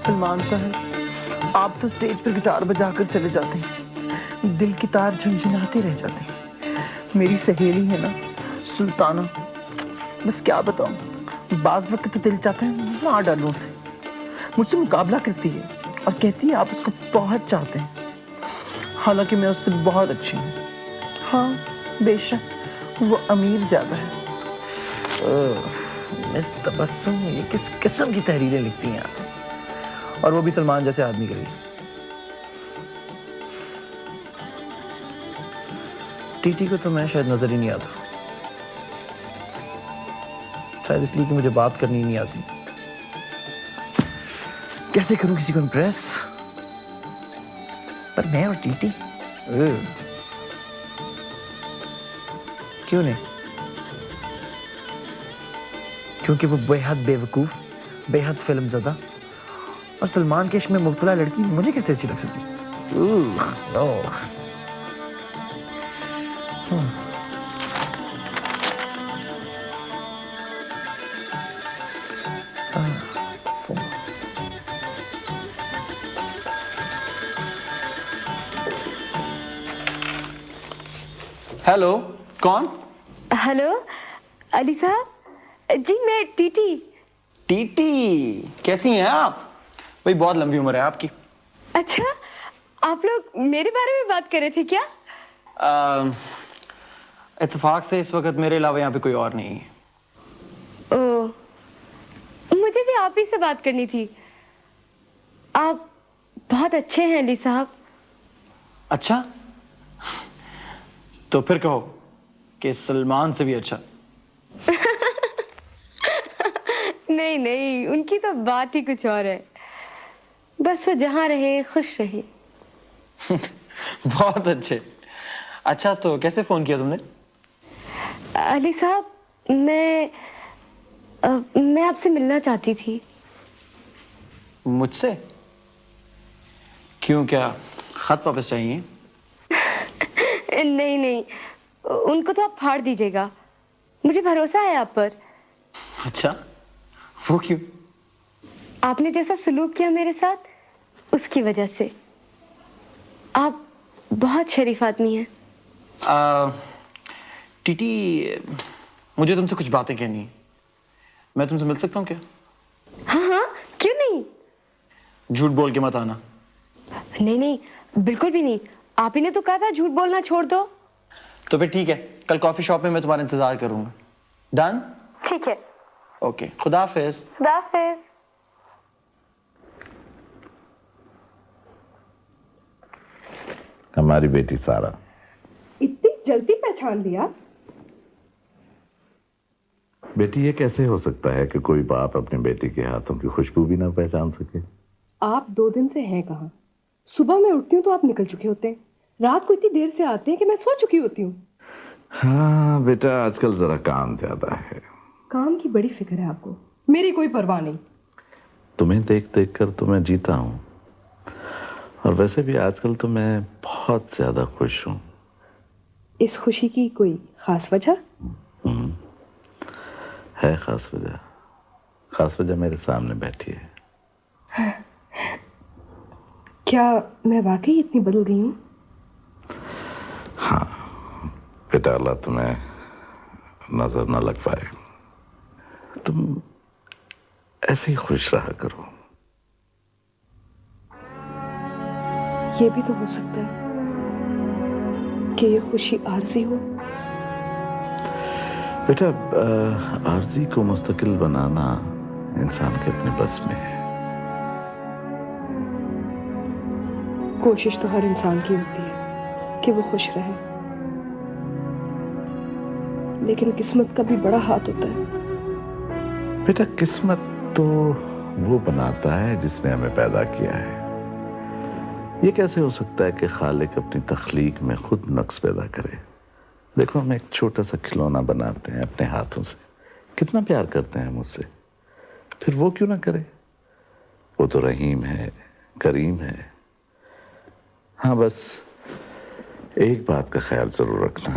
सलमान साहब, आप तो स्टेज पर गिटार बजाकर चले जाते हैं, दिल की तार झुनझुनाते रह जाते हैं। मेरी सहेली है ना सुल्ताना, बस क्या बताऊं, बाज वक्त तो दिल चाहता है मार डालूं उसे। मुझसे मुकाबला करती है और कहती है आप उसको बहुत चाहते हैं, हालांकि मैं उससे बहुत अच्छी हूँ। हाँ बेशक वो अमीर ज्यादा है। मिस तबस्सुम ये किस किस्म की तहरीरें लिखती हैं आप, और वो भी सलमान जैसे आदमी के लिए। टीटी को तो मैं शायद नजर ही नहीं आता, शायद इसलिए कि मुझे बात करनी नहीं आती। कैसे करूं किसी को इम्प्रेस? पर मैं और टीटी क्यों नहीं? क्योंकि वो बेहद बेवकूफ, बेहद फिल्मज़दा और सलमान के इश्क में मुब्तला लड़की मुझे कैसे अच्छी लग सकती? नो। हेलो, कौन? हेलो अली साहब जी, मैं टीटी। टीटी, कैसी हैं आप? भाई बहुत लंबी उम्र है आपकी। अच्छा, आप लोग मेरे बारे में बात कर रहे थे क्या? इत्तेफाक से इस वक्त मेरे अलावा यहाँ पे कोई और नहीं है। ओ, मुझे भी आप ही से बात करनी थी। आप बहुत अच्छे हैं अली साहब। अच्छा, तो फिर कहो कि सलमान से भी अच्छा। नहीं नहीं, उनकी तो बात ही कुछ और है। बस वो जहां रहे खुश रहे। बहुत अच्छे। अच्छा, तो कैसे फोन किया तुमने? अली साहब, मैं आपसे मिलना चाहती थी। मुझसे? क्यों, क्या खत वापस चाहिए? नहीं नहीं, उनको तो आप फाड़ दीजिएगा। मुझे भरोसा है आप पर। अच्छा, वो क्यों? आपने जैसा सलूक किया मेरे साथ, उसकी वजह से। आप बहुत शरीफ आदमी हैं। टीटी, मुझे तुमसे कुछ बातें कहनी है। मैं तुमसे मिल सकता हूँ क्या? हाँ हाँ, क्यों नहीं। झूठ बोल के मत आना। नहीं नहीं, बिल्कुल भी नहीं। आप ही ने तो कहा था झूठ बोलना छोड़ दो। तो फिर ठीक है, कल कॉफी शॉप में मैं तुम्हारा इंतजार करूंगा। डन? ठीक है। ओके, खुदा हाफिज। खुदा हाफिज। हमारी बेटी सारा। इतनी जल्दी पहचान लिया? बेटी, ये कैसे हो सकता है कि कोई बाप अपने बेटी के हाथों की खुशबू भी ना पहचान सके? आप 2 दिन से हैं कहाँ? सुबह मैं उठती हूँ तो आप निकल चुके होते हैं। रात को इतनी देर से आते हैं कि मैं सो चुकी होती हूँ। हाँ बेटा, आजकल जरा काम ज्यादा है। काम की बड़ी फिक्र है आपको, मेरी कोई परवाह नहीं। तुम्हें देख देख कर तो मैं जीता हूँ, और वैसे भी आजकल तो मैं बहुत ज्यादा खुश हूँ। इस खुशी की कोई खास वजह? है खास वजह। खास वजह मेरे सामने बैठी है। क्या मैं वाकई इतनी बदल गई हूँ? हाँ बेटा, अल्लाह तुम्हें नजर न लग पाए। तुम ऐसे ही खुश रहा करो। ये भी तो हो सकता है कि ये खुशी आरजी हो। बेटा, आरजी को मुस्तकिल बनाना इंसान के अपने बस में है। कोशिश तो हर इंसान की होती है कि वो खुश रहे, लेकिन किस्मत का भी बड़ा हाथ होता है। बेटा, किस्मत तो वो बनाता है जिसने हमें पैदा किया है। ये कैसे हो सकता है कि खालिक अपनी तख्लीक में खुद नक्स पैदा करे? देखो, हम एक छोटा सा खिलौना बनाते हैं अपने हाथों से, कितना प्यार करते हैं मुझसे। फिर वो क्यों ना करे? वो तो रहीम है, करीम है। हाँ, बस एक बात का ख्याल जरूर रखना,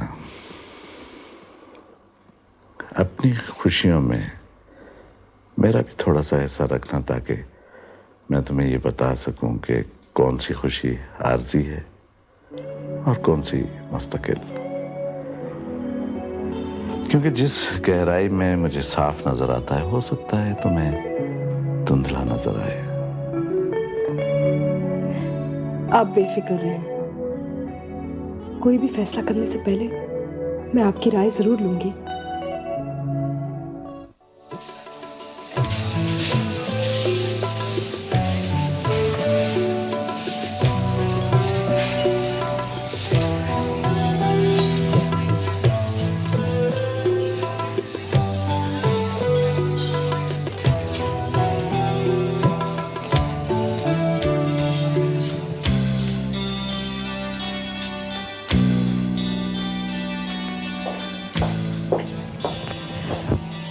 अपनी खुशियों में मेरा भी थोड़ा सा हिस्सा रखना, ताकि मैं तुम्हें ये बता सकूं कि कौन सी खुशी आरजी है और कौन सी मुस्तकिल। क्योंकि जिस गहराई में मुझे साफ नजर आता है, हो सकता है तुम्हें धुंधला नजर आए। आप बेफिक्र रहें, कोई भी फैसला करने से पहले मैं आपकी राय जरूर लूंगी।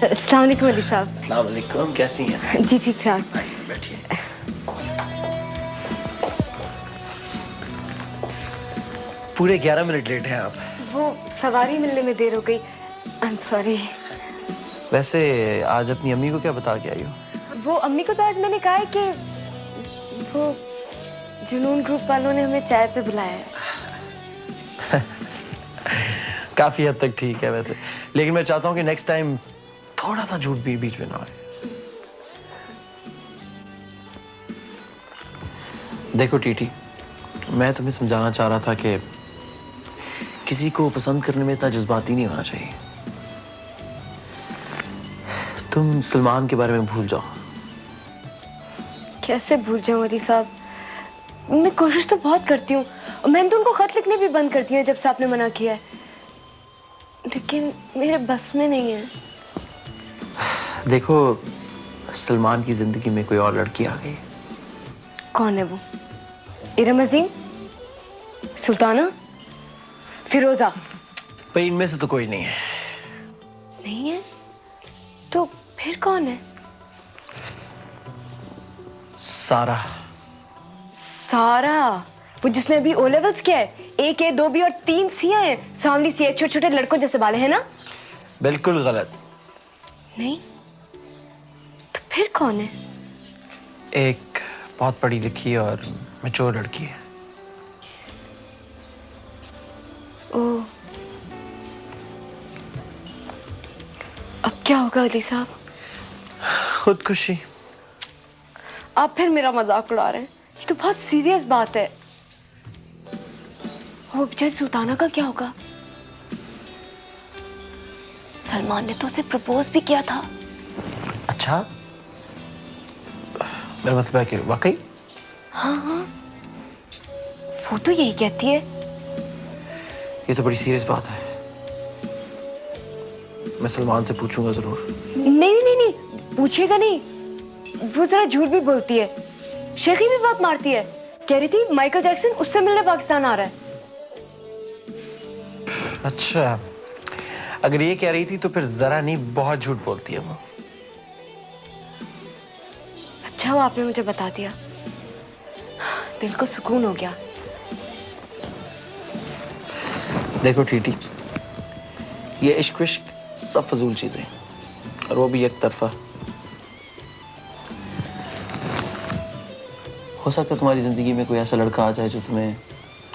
अस्सलाम वालेकुम अली साहब। अस्सलाम वालेकुम, कैसी हैं? जी ठीक ठाक। बैठिए। पूरे 11 मिनट लेट हैं आप। वो सवारी मिलने में देर हो गई। I am sorry. वैसे आज अपनी अम्मी को क्या बता के आई हो? वो अम्मी को तो आज मैंने कहा है कि वो जुनून ग्रुप वालों ने हमें चाय पे बुलाया है। काफी हद तक ठीक है वैसे, लेकिन मैं चाहता हूँ कि नेक्स्ट टाइम थोड़ा सा झूठ भी बीच में ना आए। देखो टीटी, मैं तुम्हें समझाना चाह रहा था कि किसी को पसंद करने में इतना जज्बाती नहीं होना चाहिए। तुम सलमान के बारे में भूल जाओ। कैसे भूल जाऊं अली साहब? मैं कोशिश तो बहुत करती हूँ। मैंने तो उनको खत लिखने भी बंद कर दिए हैं जब से आपने मना किया है, लेकिन मेरे बस में नहीं है। देखो, सलमान की जिंदगी में कोई और लड़की आ गई। कौन है वो? इरम अजीम, सुल्ताना, फिरोजा? भाई इनमें से तो कोई नहीं है। नहीं है तो फिर कौन है? सारा। सारा? वो जिसने अभी ओ लेवल्स किया है, 1 A 2 B और 3 C हैं, सांवली सी है, छोटे छोटे लड़कों जैसे बाल है ना? बिल्कुल गलत। नहीं तो फिर कौन है? एक बहुत पढ़ी लिखी और मैच्योर लड़की है। ओ, अब क्या होगा अली साहब? खुदकुशी। आप फिर मेरा मजाक उड़ा रहे हैं। ये तो बहुत सीरियस बात है। वो बेचारी सुल्ताना का क्या होगा? सलमान ने तो उसे प्रपोज भी किया था। अच्छा, मेरा मतलब है कि वाकई? हाँ हाँ, वो तो यही कहती है। ये तो बड़ी सीरियस बात है। मैं सलमान से पूछूंगा जरूर। नहीं नहीं नहीं, पूछेगा नहीं। वो जरा झूठ भी बोलती है, शेखी भी बहुत मारती है। कह रही थी माइकल जैक्सन उससे मिलने पाकिस्तान आ रहा है। अच्छा, अगर ये कह रही थी तो फिर जरा नहीं बहुत झूठ बोलती है वो। अच्छा हुआ आपने मुझे बता दिया, दिल को सुकून हो गया। देखो टीटी, ये इश्क विश्क सब फजूल चीजें, और वो भी एक तरफा। हो सकता है तुम्हारी जिंदगी में कोई ऐसा लड़का आ जाए जो तुम्हें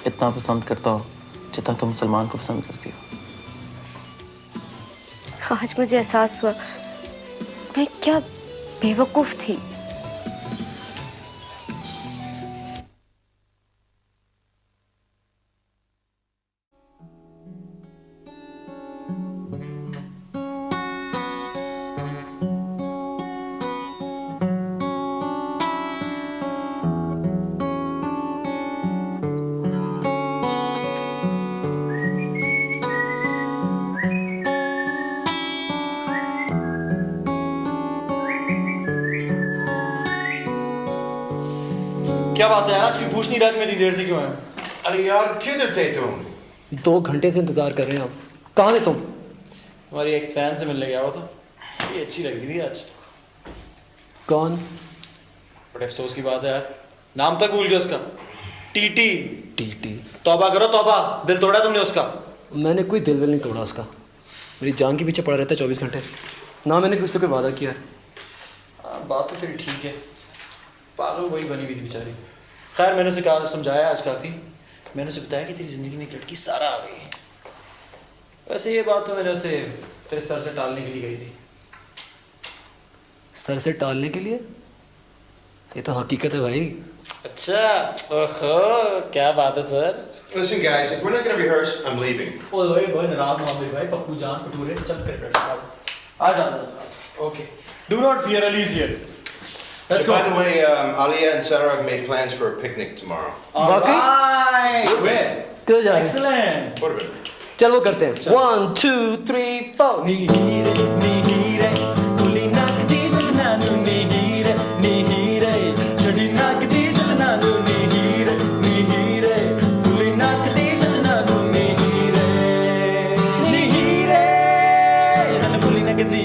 इतना पसंद करता हो जितना तुम सलमान को पसंद करती हो। आज मुझे एहसास हुआ मैं क्या बेवकूफ थी। क्या बात है यार, आज की पूछ नहीं रहा कि मैं इतनी देर से क्यों आया? अरे यार किधर थे तुम? 2 घंटे से इंतजार कर रहे हैं आप। कहाँ थे तुम? तुम्हारी एक्स फैन से मिलने गया हुआ था, ये अच्छी लगी थी आज। कौन? बड़े अफसोस की बात है यार, नाम तक भूल गया उसका। टीटी। टीटी? तौबा करो तौबा, दिल तोड़ा तुमने उसका। मैंने कोई दिल विल नहीं तोड़ा उसका। मेरी जान के पीछे पड़ा रहता है 24 घंटे। ना मैंने किसी से कोई वादा किया है। बात तो तेरी ठीक है, पागल वही बनी हुई थी बेचारी। खैर मैंने उसे कहा, समझाया आज काफ़ी। मैंने उसे बताया कि तेरी ज़िंदगी में एक लड़की सारा आ गई है। वैसे ये बात तो मैंने उसे तेरे सर से टालने के लिए कही थी। सर से टालने के लिए? ये तो हकीकत है भाई। अच्छा, ओहो, क्या बात है sir. Listen guys, if we're not going to rehearse, I'm leaving. ओए भाई नाराज ना हो मेरे भाई, पप्पू जान पटूरे चल कर बैठ आ जा। Okay, do not fear, Ali is here. Let's go. By the way, Aliyah and Sarah have made plans for a picnic tomorrow. All right. Where? क्यों जा रहे हैं? Excellent. What about it? चल वो करते हैं। 1 2 3 4। नीहीरे नीहीरे तुली नाक दी सतनानु नीहीरे नीहीरे चढ़ी नाक दी सतनानु नीहीरे नीहीरे तुली नाक दी सतनानु नीहीरे नीहीरे जन तुली नाक दी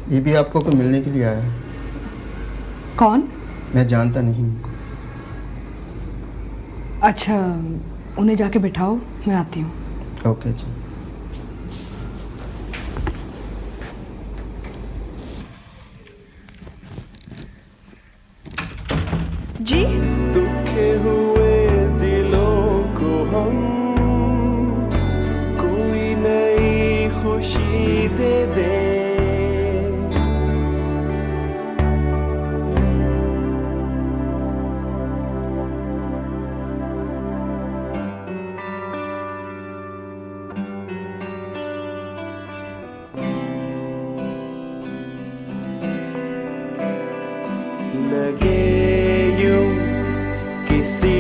ये भी आपको को मिलने के लिए आया है। कौन? मैं जानता नहीं। अच्छा, उन्हें जाके बिठाओ, मैं आती हूँ। ओके जी। जी दुखे हुए दिलों को हम कोई नई खुशी दे दे। लगे यूं किसी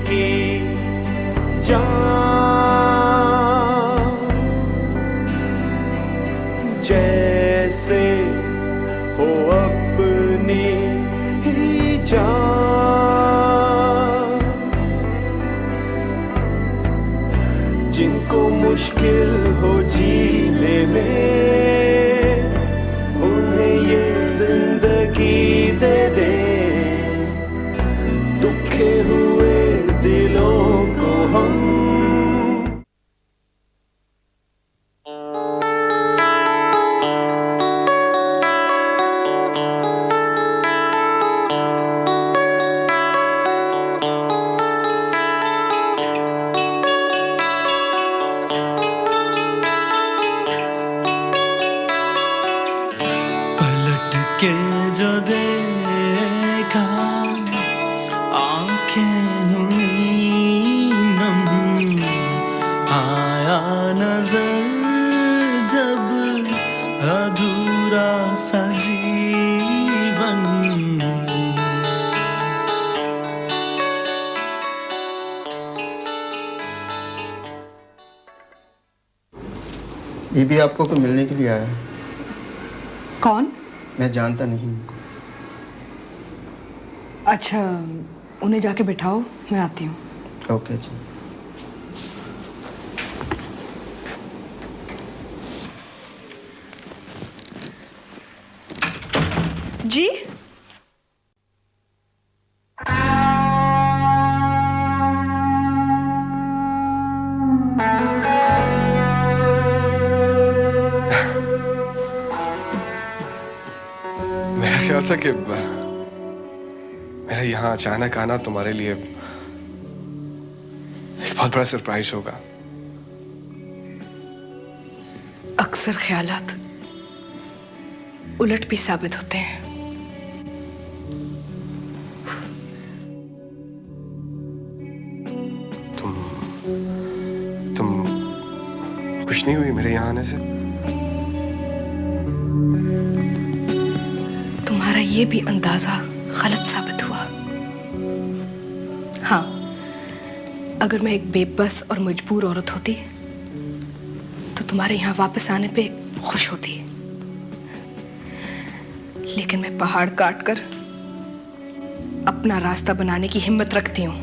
की जान, जैसे हो अपनी ही जान। जिनको मुश्किल हो जीने में, उन्हें ये जिंदगी दे दे। दुखे हुए दिलों को हम पलट के जो देखा, आंखें हुई नम, आया नजर जब अधूरा सा जीवन। ये भी आपको को मिलने के लिए आया है। कौन? मैं जानता नहीं। अच्छा, उन्हें जाके बिठाओ, मैं आती हूँ। ओके जी। जी मेरा ख्याल था कि मेरा यहाँ अचानक आना तुम्हारे लिए एक बहुत बड़ा सरप्राइज होगा। अक्सर ख्यालात उलट भी साबित होते हैं। तुम खुश नहीं हुई मेरे यहाँ आने से? तुम्हारा ये भी अंदाजा गलत साबित हुआ। हाँ, अगर मैं एक बेबस और मजबूर औरत होती तो तुम्हारे यहाँ वापस आने पे खुश होती, लेकिन मैं पहाड़ काटकर अपना रास्ता बनाने की हिम्मत रखती हूँ।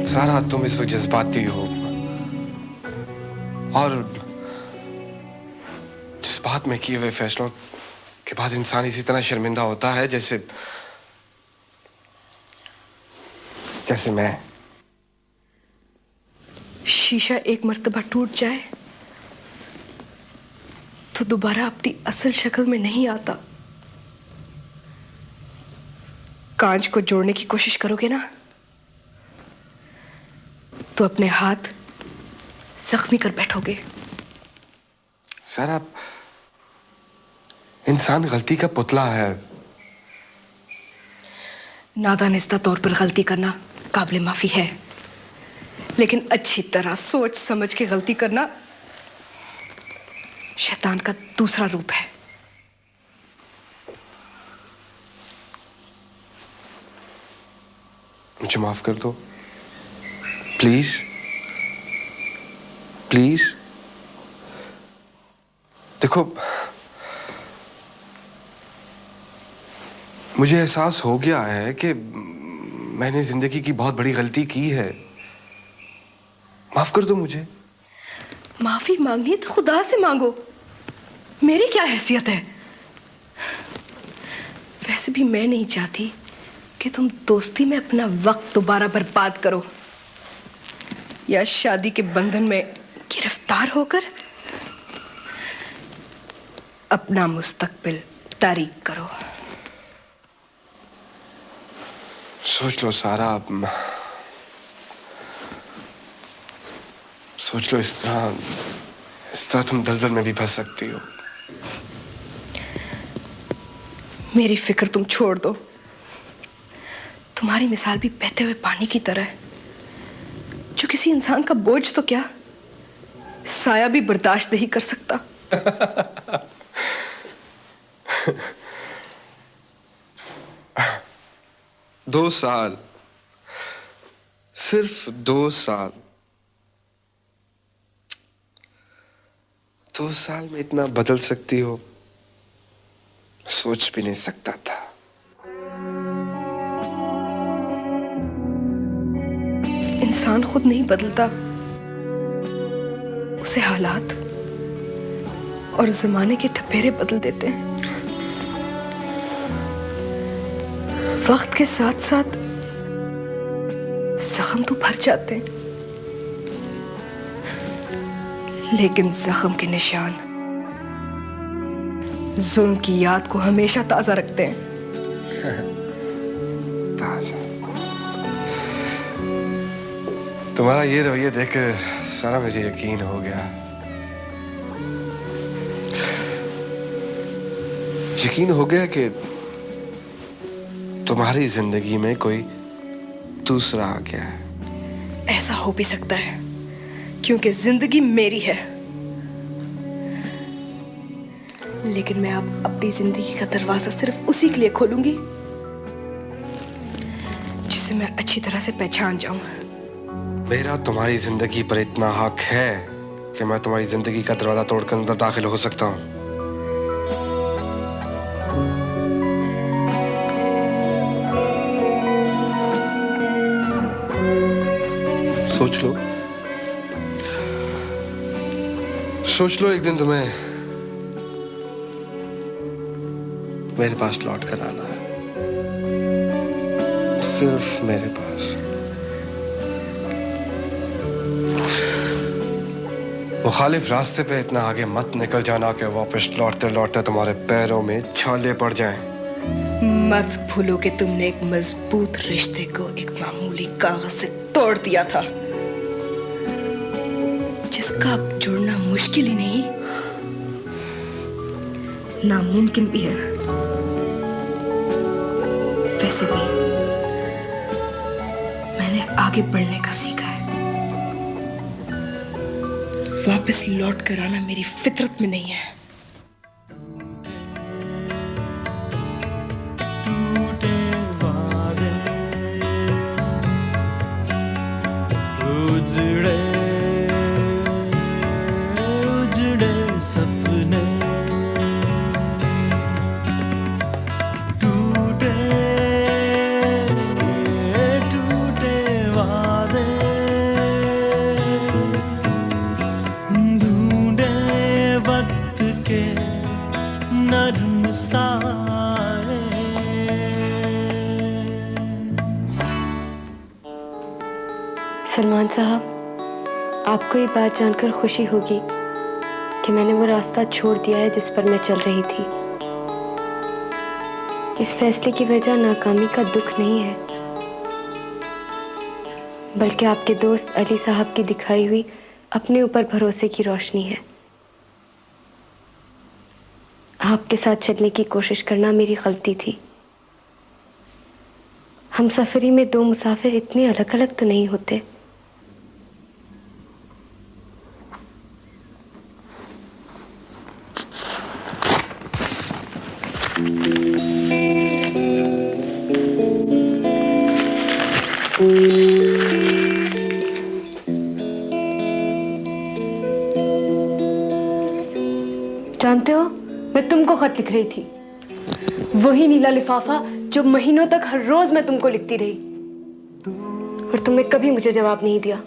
सारा तुम इस वक्त जज्बाती हो, और जज्बात में किए हुए फैसलों के बाद इंसान इसी तरह शर्मिंदा होता है जैसे मैं। शीशा एक मर्तबा टूट जाए तो दोबारा अपनी असल शक्ल में नहीं आता। कांच को जोड़ने की कोशिश करोगे ना तो अपने हाथ जख्मी कर बैठोगे। सारा इंसान गलती का पुतला है। नादानिस्ता तौर पर गलती करना काबिल माफी है, लेकिन अच्छी तरह सोच समझ के गलती करना शैतान का दूसरा रूप है। मुझे माफ कर दो प्लीज, प्लीज। देखो, मुझे एहसास हो गया है कि मैंने जिंदगी की बहुत बड़ी गलती की है। माफ कर दो मुझे। माफी मांगनी है तो खुदा से मांगो। मेरी क्या हैसियत है? वैसे भी मैं नहीं चाहती कि तुम दोस्ती में अपना वक्त दोबारा बर्बाद करो या शादी के बंधन में गिरफ्तार होकर अपना मुस्तकबिल तारीक करो। सोच लो सारा, सोच लो, इस तरह तुम दलदल में भी फंस सकती हो। मेरी फिक्र तुम छोड़ दो। तुम्हारी मिसाल भी बहते हुए पानी की तरह है, जो किसी इंसान का बोझ तो क्या, साया भी बर्दाश्त नहीं कर सकता। 2 साल, सिर्फ 2 साल। 2 साल में इतना बदल सकती हो, सोच भी नहीं सकता था। इंसान खुद नहीं बदलता, उसे हालात और जमाने के ठपेरे बदल देते हैं। वक्त के साथ साथ जख्म तो भर जाते हैं, लेकिन जख्म के निशान जुल्म की याद को हमेशा ताजा रखते हैं। ताजा। तुम्हारा ये रवैया देखकर सारा मुझे यकीन हो गया। यकीन हो गया कि तुम्हारी जिंदगी में कोई दूसरा आ गया है। ऐसा हो भी सकता है, क्योंकि जिंदगी मेरी है। लेकिन मैं अब अपनी जिंदगी का दरवाजा सिर्फ उसी के लिए खोलूंगी जिसे मैं अच्छी तरह से पहचान जाऊं। मेरा तुम्हारी जिंदगी पर इतना हक है कि मैं तुम्हारी जिंदगी का दरवाजा तोड़कर अंदर दाखिल हो सकता हूं। सोच लो, सोच लो, एक दिन तुम्हें मेरे पास लौट कर आना है, सिर्फ मेरे पास। मुखालिफ रास्ते पे इतना आगे मत निकल जाना कि वापस लौटते लौटते तुम्हारे पैरों में छाले पड़ जाएं। मत भूलो कि तुमने एक मजबूत रिश्ते को एक मामूली कागज से तोड़ दिया था, जिसका अब जुड़ना मुश्किल ही नहीं, नामुमकिन भी है। वैसे भी मैंने आगे बढ़ने का सीखा है। वापस लौट कर आना मेरी फितरत में नहीं है। उजड़े उजड़े सपने, टूटे टूटे वादे, ढूंढे वक्त के नर्म साए। सलमान साहब, आपको ये बात जानकर खुशी होगी कि मैंने वो रास्ता छोड़ दिया है जिस पर मैं चल रही थी। इस फैसले की वजह नाकामी का दुख नहीं है, बल्कि आपके दोस्त अली साहब की दिखाई हुई अपने ऊपर भरोसे की रोशनी है। आपके साथ चलने की कोशिश करना मेरी गलती थी। हम सफरी में 2 मुसाफिर इतने अलग अलग तो नहीं होते। जानते हो, मैं तुमको खत लिख रही थी, वही नीला लिफाफा जो महीनों तक हर रोज मैं तुमको लिखती रही, और तुमने कभी मुझे जवाब नहीं दिया।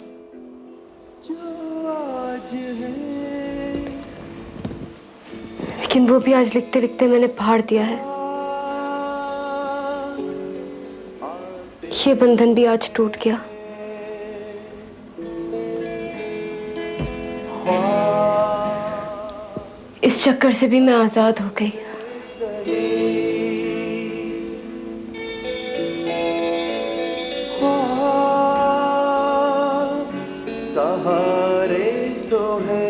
लेकिन वो भी आज लिखते लिखते मैंने फाड़ दिया है। ये बंधन भी आज टूट गया। इस चक्कर से भी मैं आजाद हो गई। सहारे तो है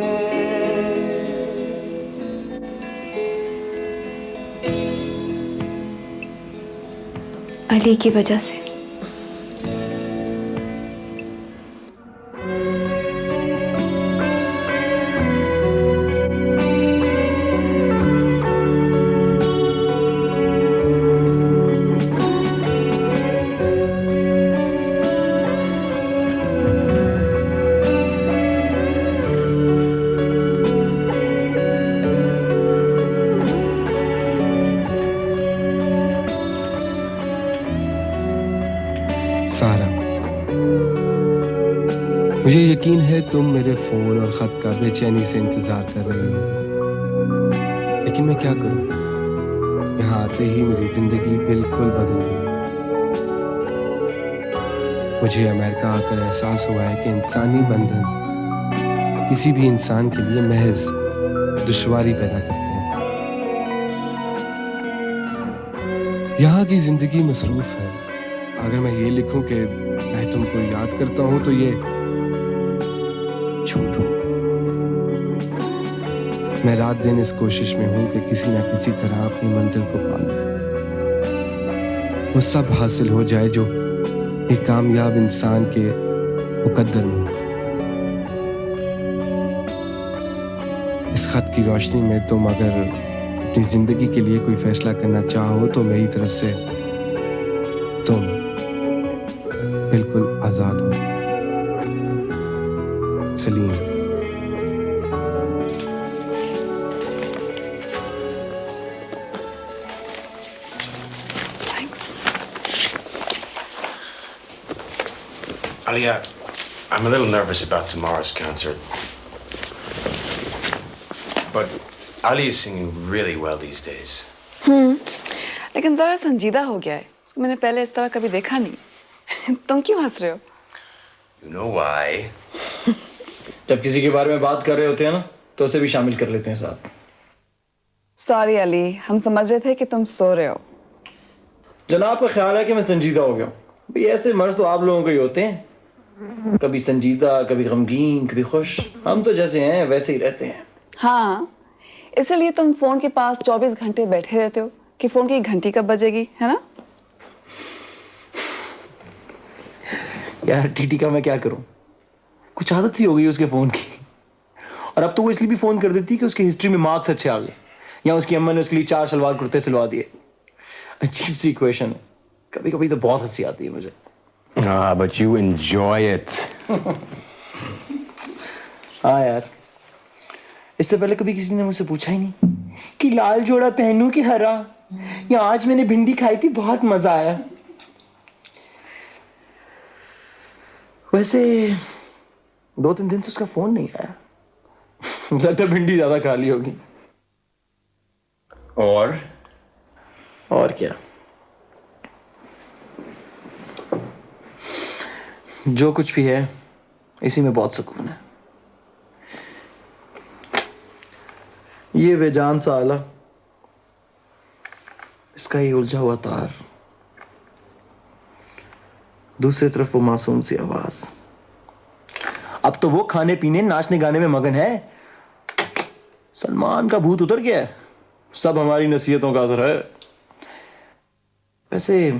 अली की वजह से। सारा, मुझे यकीन है तुम मेरे फोन और खत का बेचैनी से इंतजार कर रहे हो, लेकिन मैं क्या करूं? यहाँ आते ही मेरी जिंदगी बिल्कुल बदल गई। मुझे अमेरिका आकर एहसास हुआ है कि इंसानी बंधन किसी भी इंसान के लिए महज दुश्वारी पैदा करते हैं। यहाँ की जिंदगी मसरूफ है। अगर मैं ये लिखूं कि मैं तुमको याद करता हूं तो ये झूठ हो। मैं रात दिन इस कोशिश में हूं कि किसी ना किसी तरह अपनी मंजिल को पा लूं, वो सब हासिल हो जाए जो एक कामयाब इंसान के मुकद्दर में। इस खत की रोशनी में तुम अगर अपनी जिंदगी के लिए कोई फैसला करना चाहो तो मेरी तरफ से तुम बिल्कुल आजाद हो। Salim. Alia, I'm a little nervous about tomorrow's concert. But Ali is singing really well these days. लेकिन जरा संजीदा हो गया है। उसको मैंने पहले इस तरह कभी देखा नहीं। तुम क्यों हंस रहे हो? You know why? जब किसी के बारे में बात कर रहे होते हैं ना तो उसे भी शामिल कर लेते हैं साथ। सॉरी अली, हम समझ रहे थे कि तुम सो रहे हो। जनाब का ख्याल है कि मैं संजीदा हो गया हूँ। भाई ऐसे मर्ज तो आप लोगों के ही होते हैं, कभी संजीदा, कभी गमगीन, कभी खुश। हम तो जैसे हैं वैसे ही रहते हैं। हाँ, इसलिए तुम फोन के पास 24 घंटे बैठे रहते हो कि फोन की घंटी कब बजेगी, है ना? यार टीटी का मैं क्या करूं, कुछ आदत सी हो गई उसके फोन की। और अब तो वो इसलिए भी फोन कर देती कि उसकी हिस्ट्री में मार्क्स अच्छे आ गए, या उसकी अम्मा ने उसके लिए 4 सलवार कुर्ते सिलवा दिए। अजीब सी इक्वेशन है। कभी कभी तो बहुत हंसी आती है मुझे। But you enjoy it. हाँ यार, इससे पहले कभी किसी ने मुझसे पूछा ही नहीं कि लाल जोड़ा पहनूं कि हरा, या आज मैंने भिंडी खाई थी बहुत मजा आया। वैसे 2-3 दिन से उसका फोन नहीं आया। लगता है भिंडी ज्यादा खा ली होगी। और क्या, जो कुछ भी है इसी में बहुत सुकून है। ये बेजान सा आला, इसका ही उलझा हुआ तार, दूसरी तरफ वो मासूम सी आवाज। अब तो वो खाने पीने नाचने गाने में मगन है। सलमान का भूत उतर गया है। सब हमारी नसीहतों का असर है। वैसे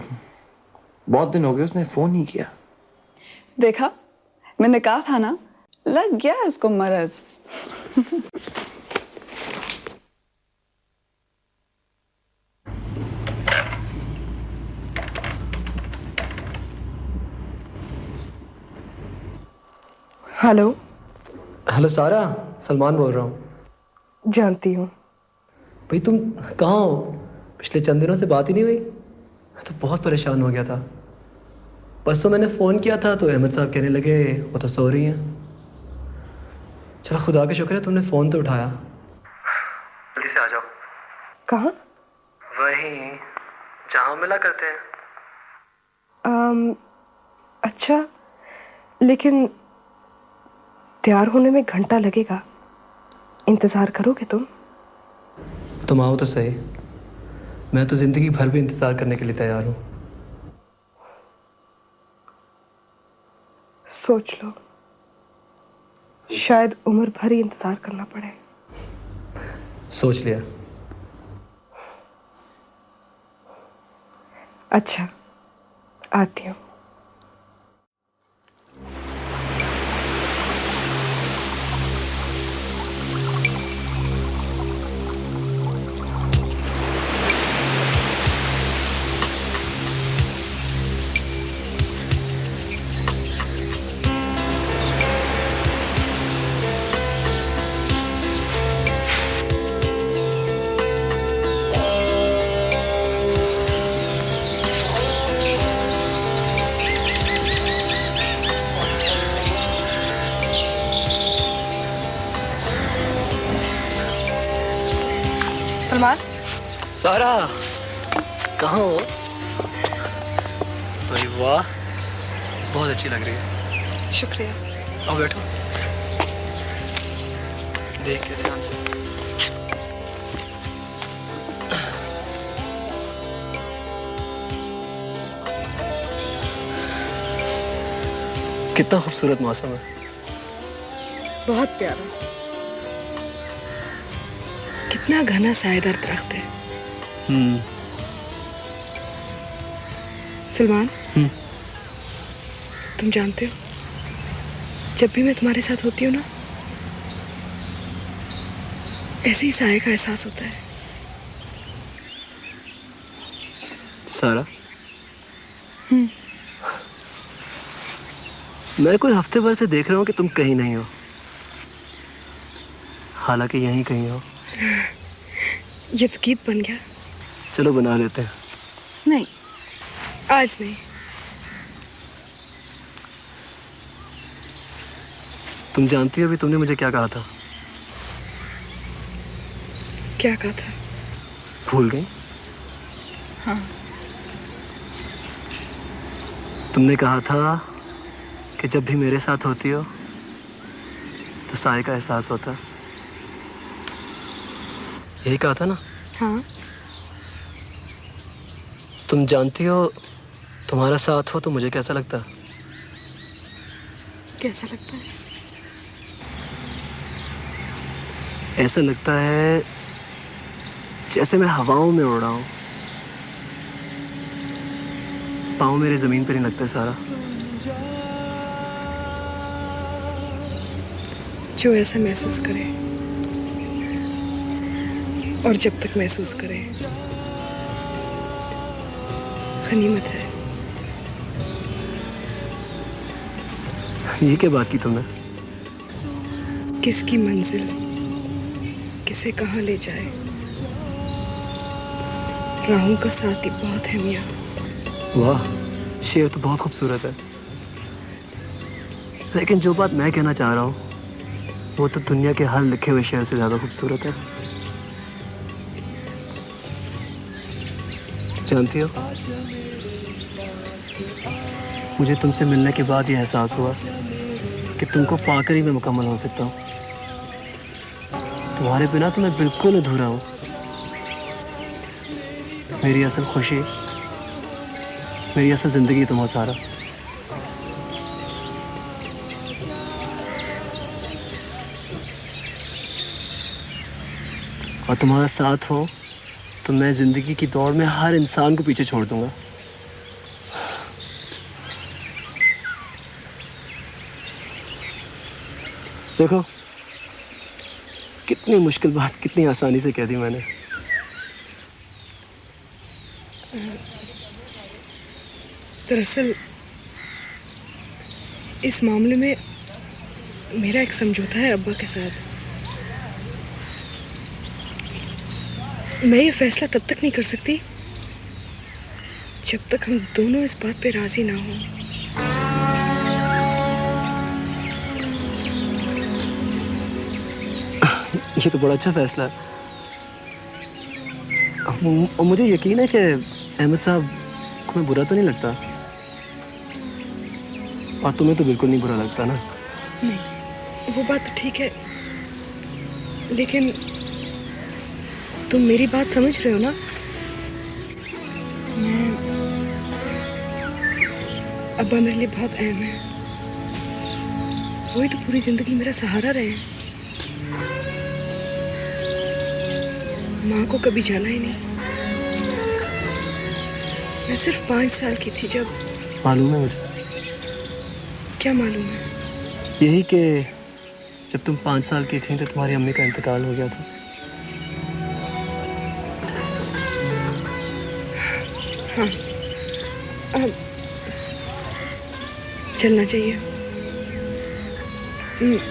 बहुत दिन हो गए उसने फोन नहीं किया। देखा, मैंने कहा था ना, लग गया इसको मरज। हेलो। हेलो सारा, सलमान बोल रहा हूँ। जानती हूँ। भाई तुम कहाँ हो? पिछले चंद दिनों से बात ही नहीं हुई। मैं तो बहुत परेशान हो गया था। परसों मैंने फ़ोन किया था तो अहमद साहब कहने लगे वो तो सो रही हैं। चलो खुदा का शुक्र है तुमने फ़ोन तो उठाया। जल्दी से आ जाओ। कहाँ? वहीं जहाँ मिला करते हैं। अच्छा, लेकिन तैयार होने में घंटा लगेगा, इंतज़ार करोगे तुम? तुम आओ तो सही, मैं तो जिंदगी भर भी इंतजार करने के लिए तैयार हूँ। सोच लो, शायद उम्र भर ही इंतजार करना पड़े। सोच लिया। अच्छा, आती हूँ। सलमान, सारा कहाँ हो? अरे वाह, बहुत अच्छी लग रही है। शुक्रिया। आओ बैठो, देख के ध्यान से। कितना खूबसूरत मौसम है। बहुत प्यारा। कितना घना साएदार दरख्त है। सलमान, तुम जानते हो, जब भी मैं तुम्हारे साथ होती हूँ ना, ऐसे ही साए का एहसास होता है। सारा, मैं कोई हफ्ते भर से देख रहा हूँ कि तुम कहीं नहीं हो, हालांकि यहीं कहीं हो। ये तो गीत बन गया। चलो बना लेते हैं। नहीं, आज नहीं। तुम जानती हो अभी तुमने मुझे क्या कहा था? क्या कहा था? भूल गई? हाँ। तुमने कहा था कि जब भी मेरे साथ होती हो तो साए का एहसास होता है। यही कहा था ना? हाँ। तुम जानती हो तुम्हारा साथ हो तो मुझे कैसा लगता है? कैसा लगता है? ऐसा लगता है जैसे मैं हवाओं में उड़ रहा हूँ, पाँव मेरे जमीन पर नहीं लगता। सारा, जो ऐसा महसूस करे और जब तक महसूस करे, गनीमत है। ये क्या बात की तुमने? किसकी मंजिल किसे कहाँ ले जाए, राहों का साथी बहुत है मियाँ। वाह, शेर तो बहुत खूबसूरत है, लेकिन जो बात मैं कहना चाह रहा हूँ वो तो दुनिया के हर लिखे हुए शेर से ज्यादा खूबसूरत है। जानती हो, मुझे तुमसे मिलने के बाद ये एहसास हुआ कि तुमको पाकर ही मैं मुकम्मल हो सकता हूँ। तुम्हारे बिना तो मैं बिल्कुल अधूरा हूँ। मेरी असल खुशी, मेरी असल जिंदगी तुम हो सारा। और तुम्हारा साथ हो तो मैं जिंदगी की दौड़ में हर इंसान को पीछे छोड़ दूंगा। देखो, कितनी मुश्किल बात कितनी आसानी से कह दी मैंने। दरअसल इस मामले में मेरा एक समझौता है अब्बा के साथ। मैं ये फैसला तब तक नहीं कर सकती जब तक हम दोनों इस बात पे राजी ना हों। ये तो बड़ा अच्छा फैसला है। और मुझे यकीन है कि अहमद साहब को मैं बुरा तो नहीं लगता, और तुम्हें तो बिल्कुल नहीं बुरा लगता ना? नहीं, वो बात तो ठीक है, लेकिन तुम मेरी बात समझ रहे हो ना? अब्बा मेरे लिए बहुत अहम है। वही तो पूरी जिंदगी मेरा सहारा रहे हैं। माँ को कभी जाना ही नहीं। मैं सिर्फ 5 साल की थी जब। मालूम है मुझे। क्या मालूम है? यही कि जब तुम 5 साल की थी तो तुम्हारी अम्मी का इंतकाल हो गया था। हाँ, अब चलना चाहिए।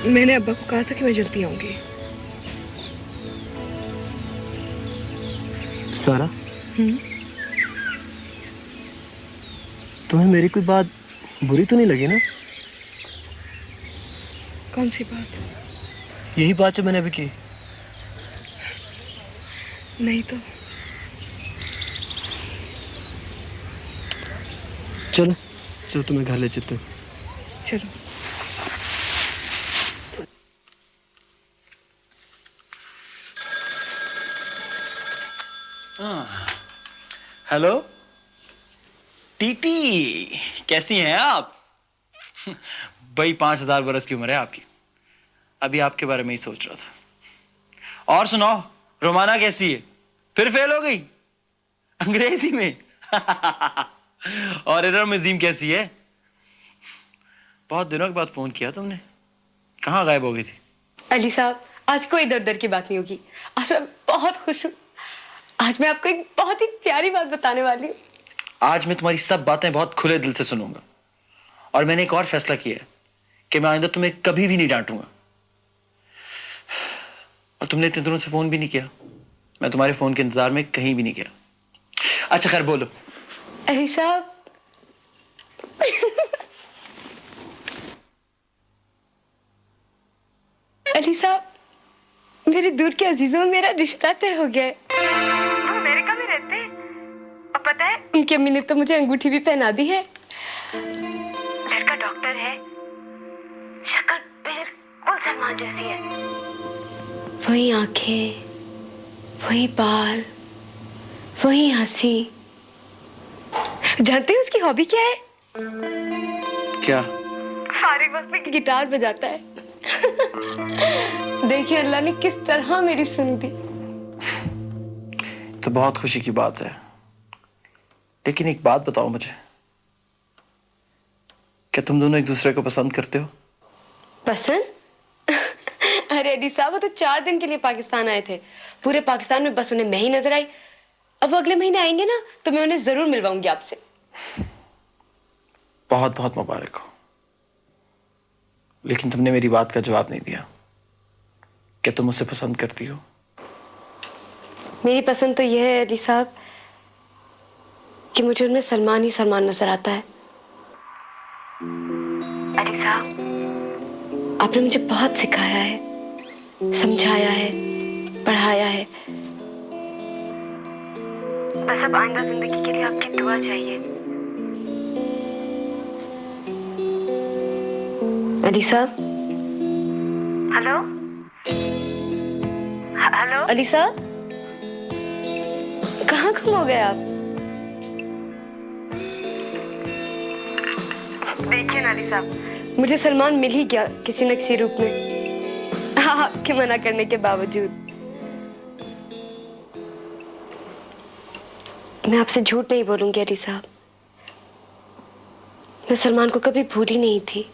मैंने अब्बा को कहा था कि मैं जल्दी आऊंगी। सारा, तुम्हें मेरी कोई बात बुरी तो नहीं लगी ना? कौन सी बात? यही बात जो मैंने अभी की। नहीं तो। चलो चलो, तुम्हें घर ले चलते। चलो। हेलो टीटी, कैसी हैं आप? भाई 5000 बरस की उम्र है आपकी। अभी आपके बारे में ही सोच रहा था। और सुनाओ, रोमाना कैसी है? फिर फेल हो गई अंग्रेजी में? और इरम अजीम कैसी है? बहुत दिनों के बाद फोन किया तुमने, कहाँ गायब हो गई थी? अली साहब, आज कोई इधर उधर की बात नहीं होगी। आज मैं बहुत खुश हूँ। आज मैं आपको एक बहुत ही प्यारी बात बताने वाली हूँ। आज मैं तुम्हारी सब बातें बहुत खुले दिल से सुनूंगा, और मैंने एक और फैसला किया है कि मैं आइंदा तुम्हें कभी भी नहीं डांटूंगा। और तुमने इतने दिनों से फोन भी नहीं किया। मैं तुम्हारे फोन के इंतजार में कहीं भी नहीं गया। अच्छा खैर, बोलो। अली साहब, अली साहब, मेरे दूर के अजीजों में मेरा रिश्ता तय हो गया है। वो अमेरिका में रहते हैं, और पता है उनकी अम्मी ने तो मुझे अंगूठी भी पहना दी है। लड़का डॉक्टर है, शक्ल बिल्कुल सलमान जैसी है। वही आंखें, वही बाल, वही हंसी। जानते हैं उसकी हॉबी क्या है? क्या? फारिग वक्त में गिटार बजाता है। देखिए अल्लाह ने किस तरह मेरी सुन दी। तो बहुत खुशी की बात है, लेकिन एक बात बताओ मुझे, क्या तुम दोनों एक दूसरे को पसंद करते हो? पसंद? अरे अली साहब, वो तो 4 दिन के लिए पाकिस्तान आए थे। पूरे पाकिस्तान में बस उन्हें मैं ही नजर आई। अब वो अगले महीने आएंगे ना, तो मैं उन्हें जरूर मिलवाऊंगी आपसे। बहुत बहुत मुबारक हो। लेकिन तुमने मेरी बात का जवाब नहीं दिया। क्या तुम मुझसे पसंद करती हो? मेरी पसंद तो यह है अली साहब कि मुझे उनमें सलमान ही सलमान नजर आता है। अली साहब, आपने मुझे बहुत सिखाया है, समझाया है, पढ़ाया है। बस अब आइंदा जिंदगी के लिए आपकी दुआ चाहिए। अली साहब। हेलो हेलो अली साहब, कहाँ गुम हो गए आप? देखिए ना अली साहब, मुझे सलमान मिल ही गया किसी न किसी रूप में। आपके मना करने के बावजूद। मैं आपसे झूठ नहीं बोलूंगी अली साहब, मैं सलमान को कभी भूली नहीं थी,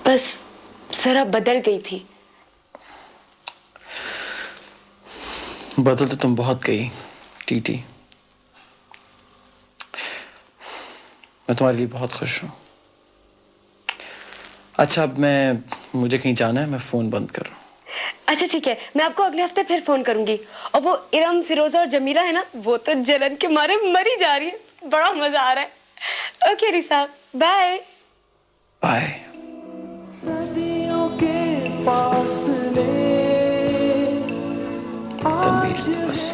बस जरा बदल गई थी। बदल तो तुम बहुत गई टीटी। मैं तुम्हारे लिए बहुत खुश हूं। अच्छा, अब मुझे कहीं जाना है, मैं फोन बंद कर रहा हूं। अच्छा ठीक है, मैं आपको अगले हफ्ते फिर फोन करूंगी। और वो इरम, फिरोजा और जमीला है ना, वो तो जलन के मारे मरी जा रही है। बड़ा मजा आ रहा है। ओके अली साहब, बाय बाय। सदियों के फासले तनवीर बस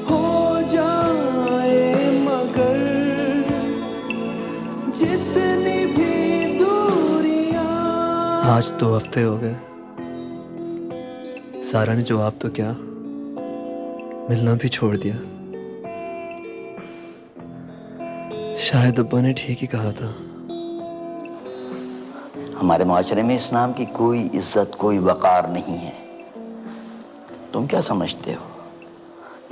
हो जाए मगर जितनी भी दूरियां। आज 2 हफ्ते हो गए, सारा ने जवाब तो क्या, मिलना भी छोड़ दिया। शायद अब्बा ने ठीक ही कहा था। हमारे माशरे में इस नाम की कोई इज्जत, कोई वकार नहीं है। तुम क्या समझते हो,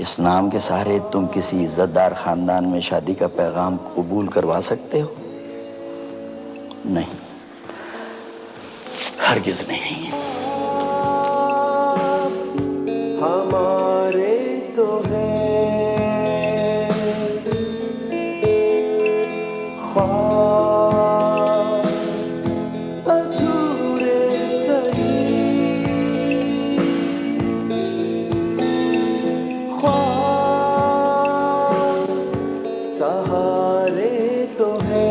इस नाम के सहारे तुम किसी इज्जतदार खानदान में शादी का पैगाम कबूल करवा सकते हो? नहीं, हरगिज़ नहीं। हमारे तो है ख्वाब अधूरे सही, ख्वाब सहारे तो है।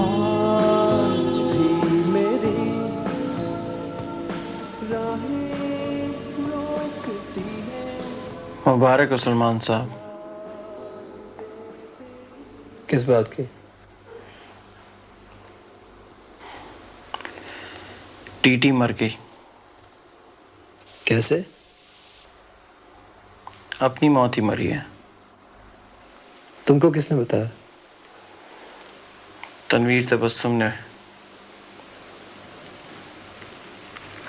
आज भी मेरी राहें रोकती है। मुबारक हो सलमान साहब। किस बात की? टीटी मर गई। कैसे? अपनी मौत ही मरी है। तुमको किसने बताया? तनवीर तबस्सुम ने।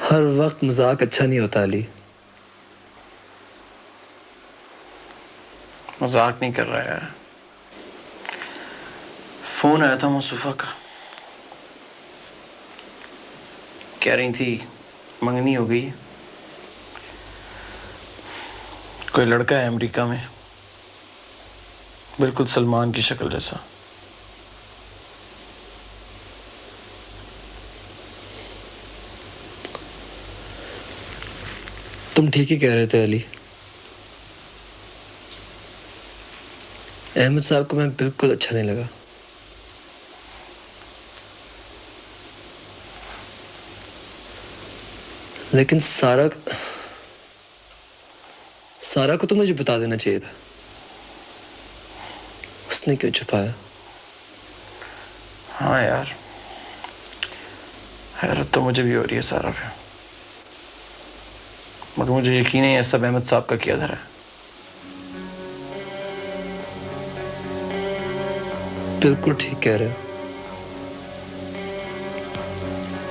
हर वक्त मजाक अच्छा नहीं होता अली। मजाक नहीं कर रहा यार। फोन आया था मुस्तफा का, कह रही थी मंगनी हो गई। कोई लड़का है अमेरिका में, बिल्कुल सलमान की शक्ल जैसा। तुम ठीक ही कह रहे थे अली। अहमद साहब को मैं बिल्कुल अच्छा नहीं लगा। लेकिन सारा को तो मुझे बता देना चाहिए था। उसने क्यों छुपाया? हाँ यार, हैरत तो मुझे भी हो रही है सारा पे, मगर मुझे यकीन है ये सब अहमद साहब का किया धरा है। बिल्कुल ठीक कह रहे हो।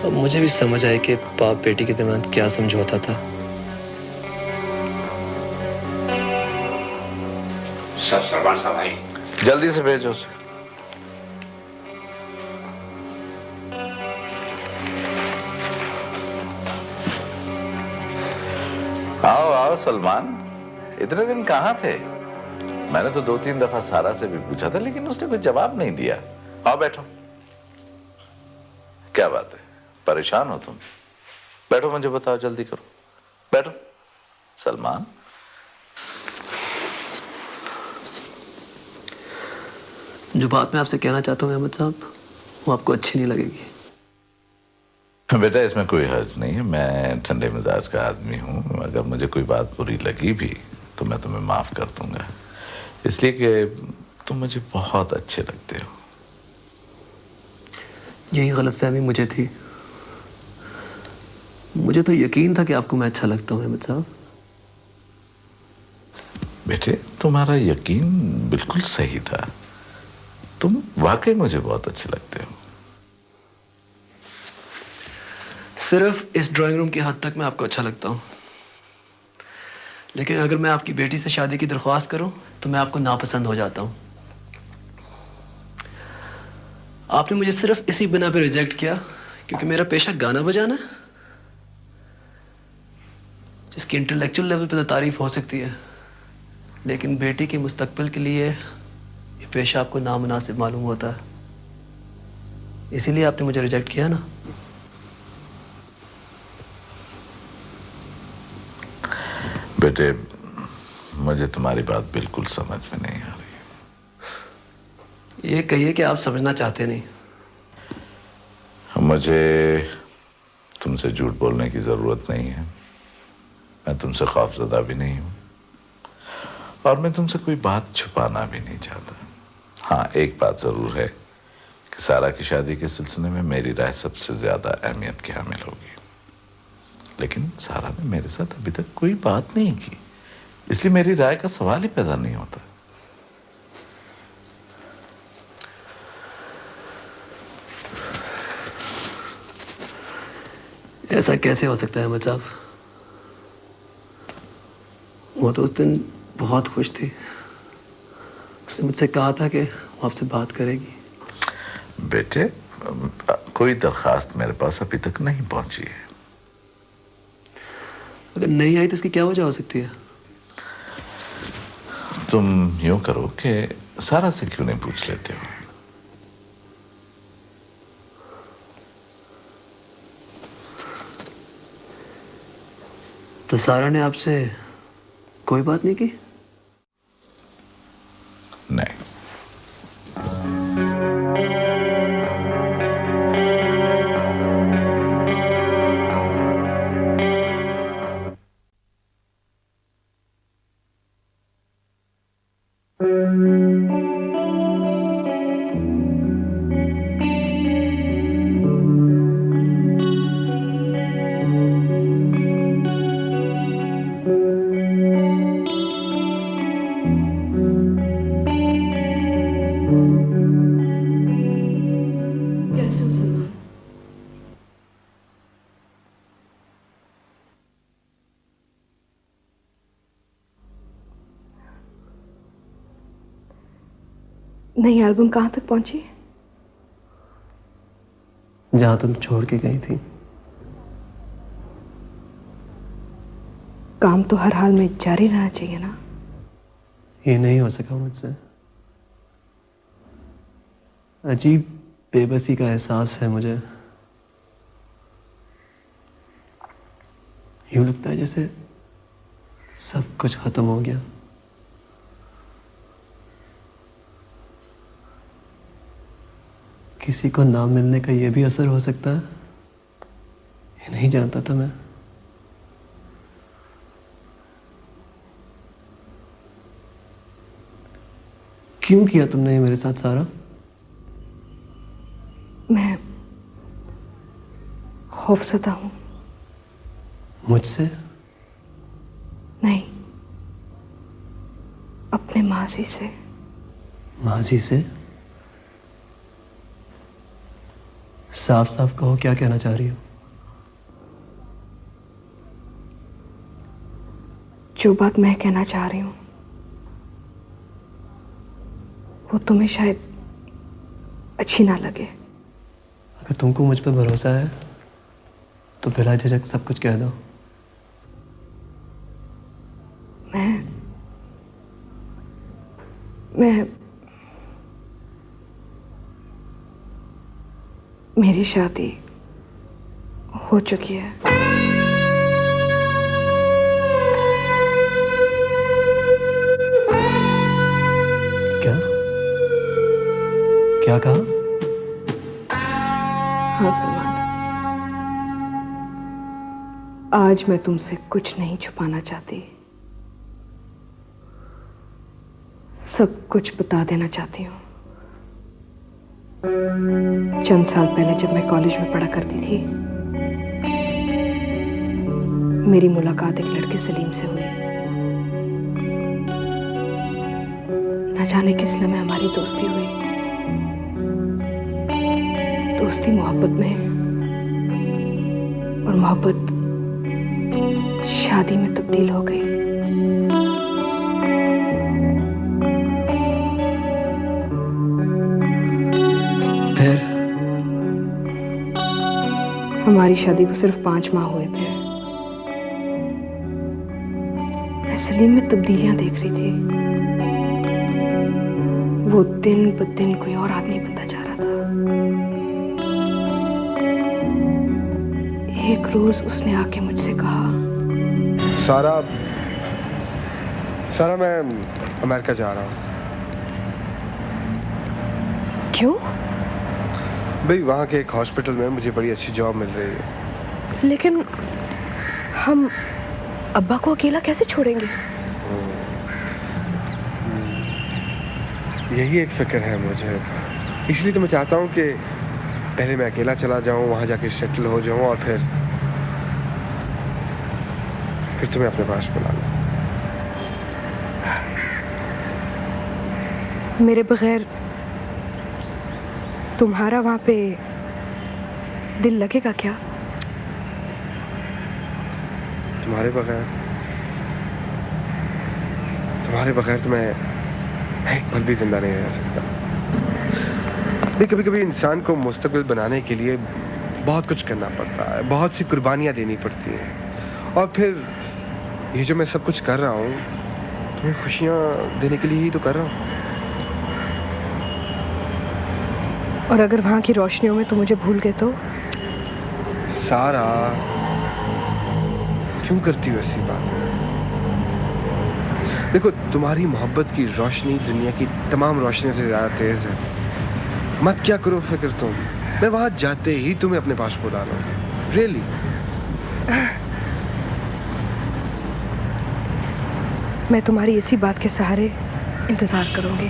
अब मुझे भी समझ आया कि बाप बेटी के दरमियान क्या समझौता था। सरमान साहब भाई, जल्दी से भेजो उसे। आओ आओ सलमान, इतने दिन कहाँ थे? मैंने तो 2-3 दफा सारा से भी पूछा था, लेकिन उसने कोई जवाब नहीं दिया। आओ बैठो। क्या बात है, परेशान हो तुम? बैठो, मुझे बताओ, जल्दी करो, बैठो। सलमान, जो बात मैं आपसे कहना चाहता हूँ अहमद साहब, वो आपको अच्छी नहीं लगेगी। बेटा इसमें कोई हर्ज नहीं है, मैं ठंडे मिजाज का आदमी हूँ। अगर मुझे कोई बात बुरी लगी भी तो मैं तुम्हें माफ कर दूंगा, इसलिए कि तुम मुझे बहुत अच्छे लगते हो। यही गलतफहमी मुझे थी। मुझे तो यकीन था कि आपको मैं अच्छा लगता हूँ अहमद साहब। बेटे तुम्हारा यकीन बिल्कुल सही था, तुम वाकई मुझे बहुत अच्छे लगते हो। सिर्फ इस ड्राइंग रूम की हद तक मैं आपको अच्छा लगता हूँ। लेकिन अगर मैं आपकी बेटी से शादी की दरख्वास्त करूं तो मैं आपको नापसंद हो जाता हूं। आपने मुझे सिर्फ इसी बिना पे रिजेक्ट किया क्योंकि मेरा पेशा गाना बजाना है, जिसकी इंटेलेक्चुअल लेवल पे तो तारीफ हो सकती है, लेकिन बेटी के मुस्तकबिल के लिए ये पेशा आपको नामुनासिब मालूम होता है, इसीलिए आपने मुझे रिजेक्ट किया ना। बेटे, मुझे तुम्हारी बात बिल्कुल समझ में नहीं आ रही। ये कहिए कि आप समझना चाहते नहीं। मुझे तुमसे झूठ बोलने की जरूरत नहीं है। मैं तुमसे खौफजदा भी नहीं हूं और मैं तुमसे कोई बात छुपाना भी नहीं चाहता। हाँ, एक बात जरूर है कि सारा की शादी के सिलसिले में मेरी राय सबसे ज्यादा अहमियत की हामिल होगी, लेकिन सारा ने मेरे साथ अभी तक कोई बात नहीं की, इसलिए मेरी राय का सवाल ही पैदा नहीं होता। ऐसा कैसे हो सकता है अहमद साहब? वो तो उस दिन बहुत खुश थी, उसने मुझसे कहा था कि वो आपसे बात करेगी। बेटे, कोई दरखास्त मेरे पास अभी तक नहीं पहुंची है। अगर नहीं आई तो इसकी क्या वजह हो सकती है? तुम यूं करो कि सारा से क्यों नहीं पूछ लेते हो? तो सारा ने आपसे कोई बात नहीं की? नहीं। कैसे हो सलमान? नई एल्बम कहाँ तक पहुंची? जहां तुम छोड़ के गई थी। काम तो हर हाल में जारी रहना चाहिए ना। ये नहीं हो सका मुझसे। अजीब बेबसी का एहसास है मुझे। यूं लगता है जैसे सब कुछ खत्म हो गया। किसी को ना मिलने का ये भी असर हो सकता है, ये नहीं जानता था मैं। क्यों किया तुमने ये मेरे साथ सारा? मैं खौफज़दा हूं। मुझसे? नहीं, अपने माजी से। माजी से? साफ साफ कहो, क्या कहना चाह रही हो? जो बात मैं कहना चाह रही हूं वो तुम्हें शायद अच्छी ना लगे। अगर तुमको मुझ पर भरोसा है तो बिला झिझक सब कुछ कह दो। मेरी शादी हो चुकी है। क्या? क्या कहा? हाँ सलमान, आज मैं तुमसे कुछ नहीं छुपाना चाहती, सब कुछ बता देना चाहती हूँ। चंद साल पहले जब मैं कॉलेज में पढ़ा करती थी, मेरी मुलाकात एक लड़के सलीम से हुई। न जाने किस लम्हे हमारी दोस्ती हुई। दोस्ती मोहब्बत में और मोहब्बत शादी में तब्दील हो गई। हमारी शादी को सिर्फ 5 माह हुए थे। मैं सलीम में तब्दीलियां देख रही थी। वो दिन ब दिन कोई और आदमी बनता जा रहा था। एक रोज उसने आके मुझसे कहा, सारा मैं अमेरिका जा रहा हूँ। क्यों? भाई वहाँ के एक हॉस्पिटल में मुझे बड़ी अच्छी जॉब मिल रही है। लेकिन हम अब्बा को अकेला कैसे छोड़ेंगे? यही एक फिक्र है मुझे, इसलिए तो मैं चाहता हूँ कि पहले मैं अकेला चला जाऊँ, वहाँ जाके सेटल हो जाऊँ और फिर तुम्हें अपने पास बुला लूँ। मेरे बगैर तुम्हारा वहां पे दिल लगेगा क्या? तुम्हारे बगैर तो मैं एक पल भी जिंदा नहीं रह सकता। कभी कभी इंसान को मुस्तकबिल बनाने के लिए बहुत कुछ करना पड़ता है, बहुत सी कुर्बानियां देनी पड़ती हैं, और फिर ये जो मैं सब कुछ कर रहा हूँ तुम्हें खुशियां देने के लिए ही तो कर रहा हूँ। और अगर वहां की रोशनियों में तुम मुझे भूल गए तो? सारा क्यों करती हो ऐसी बात? देखो, तुम्हारी मोहब्बत की रोशनी दुनिया की तमाम रोशनी से ज्यादा तेज है। मत क्या करो फिक्र तुम, मैं वहां जाते ही तुम्हें अपने पास बुला लूंगा। रियली? मैं तुम्हारी इसी बात के सहारे इंतजार करूंगी।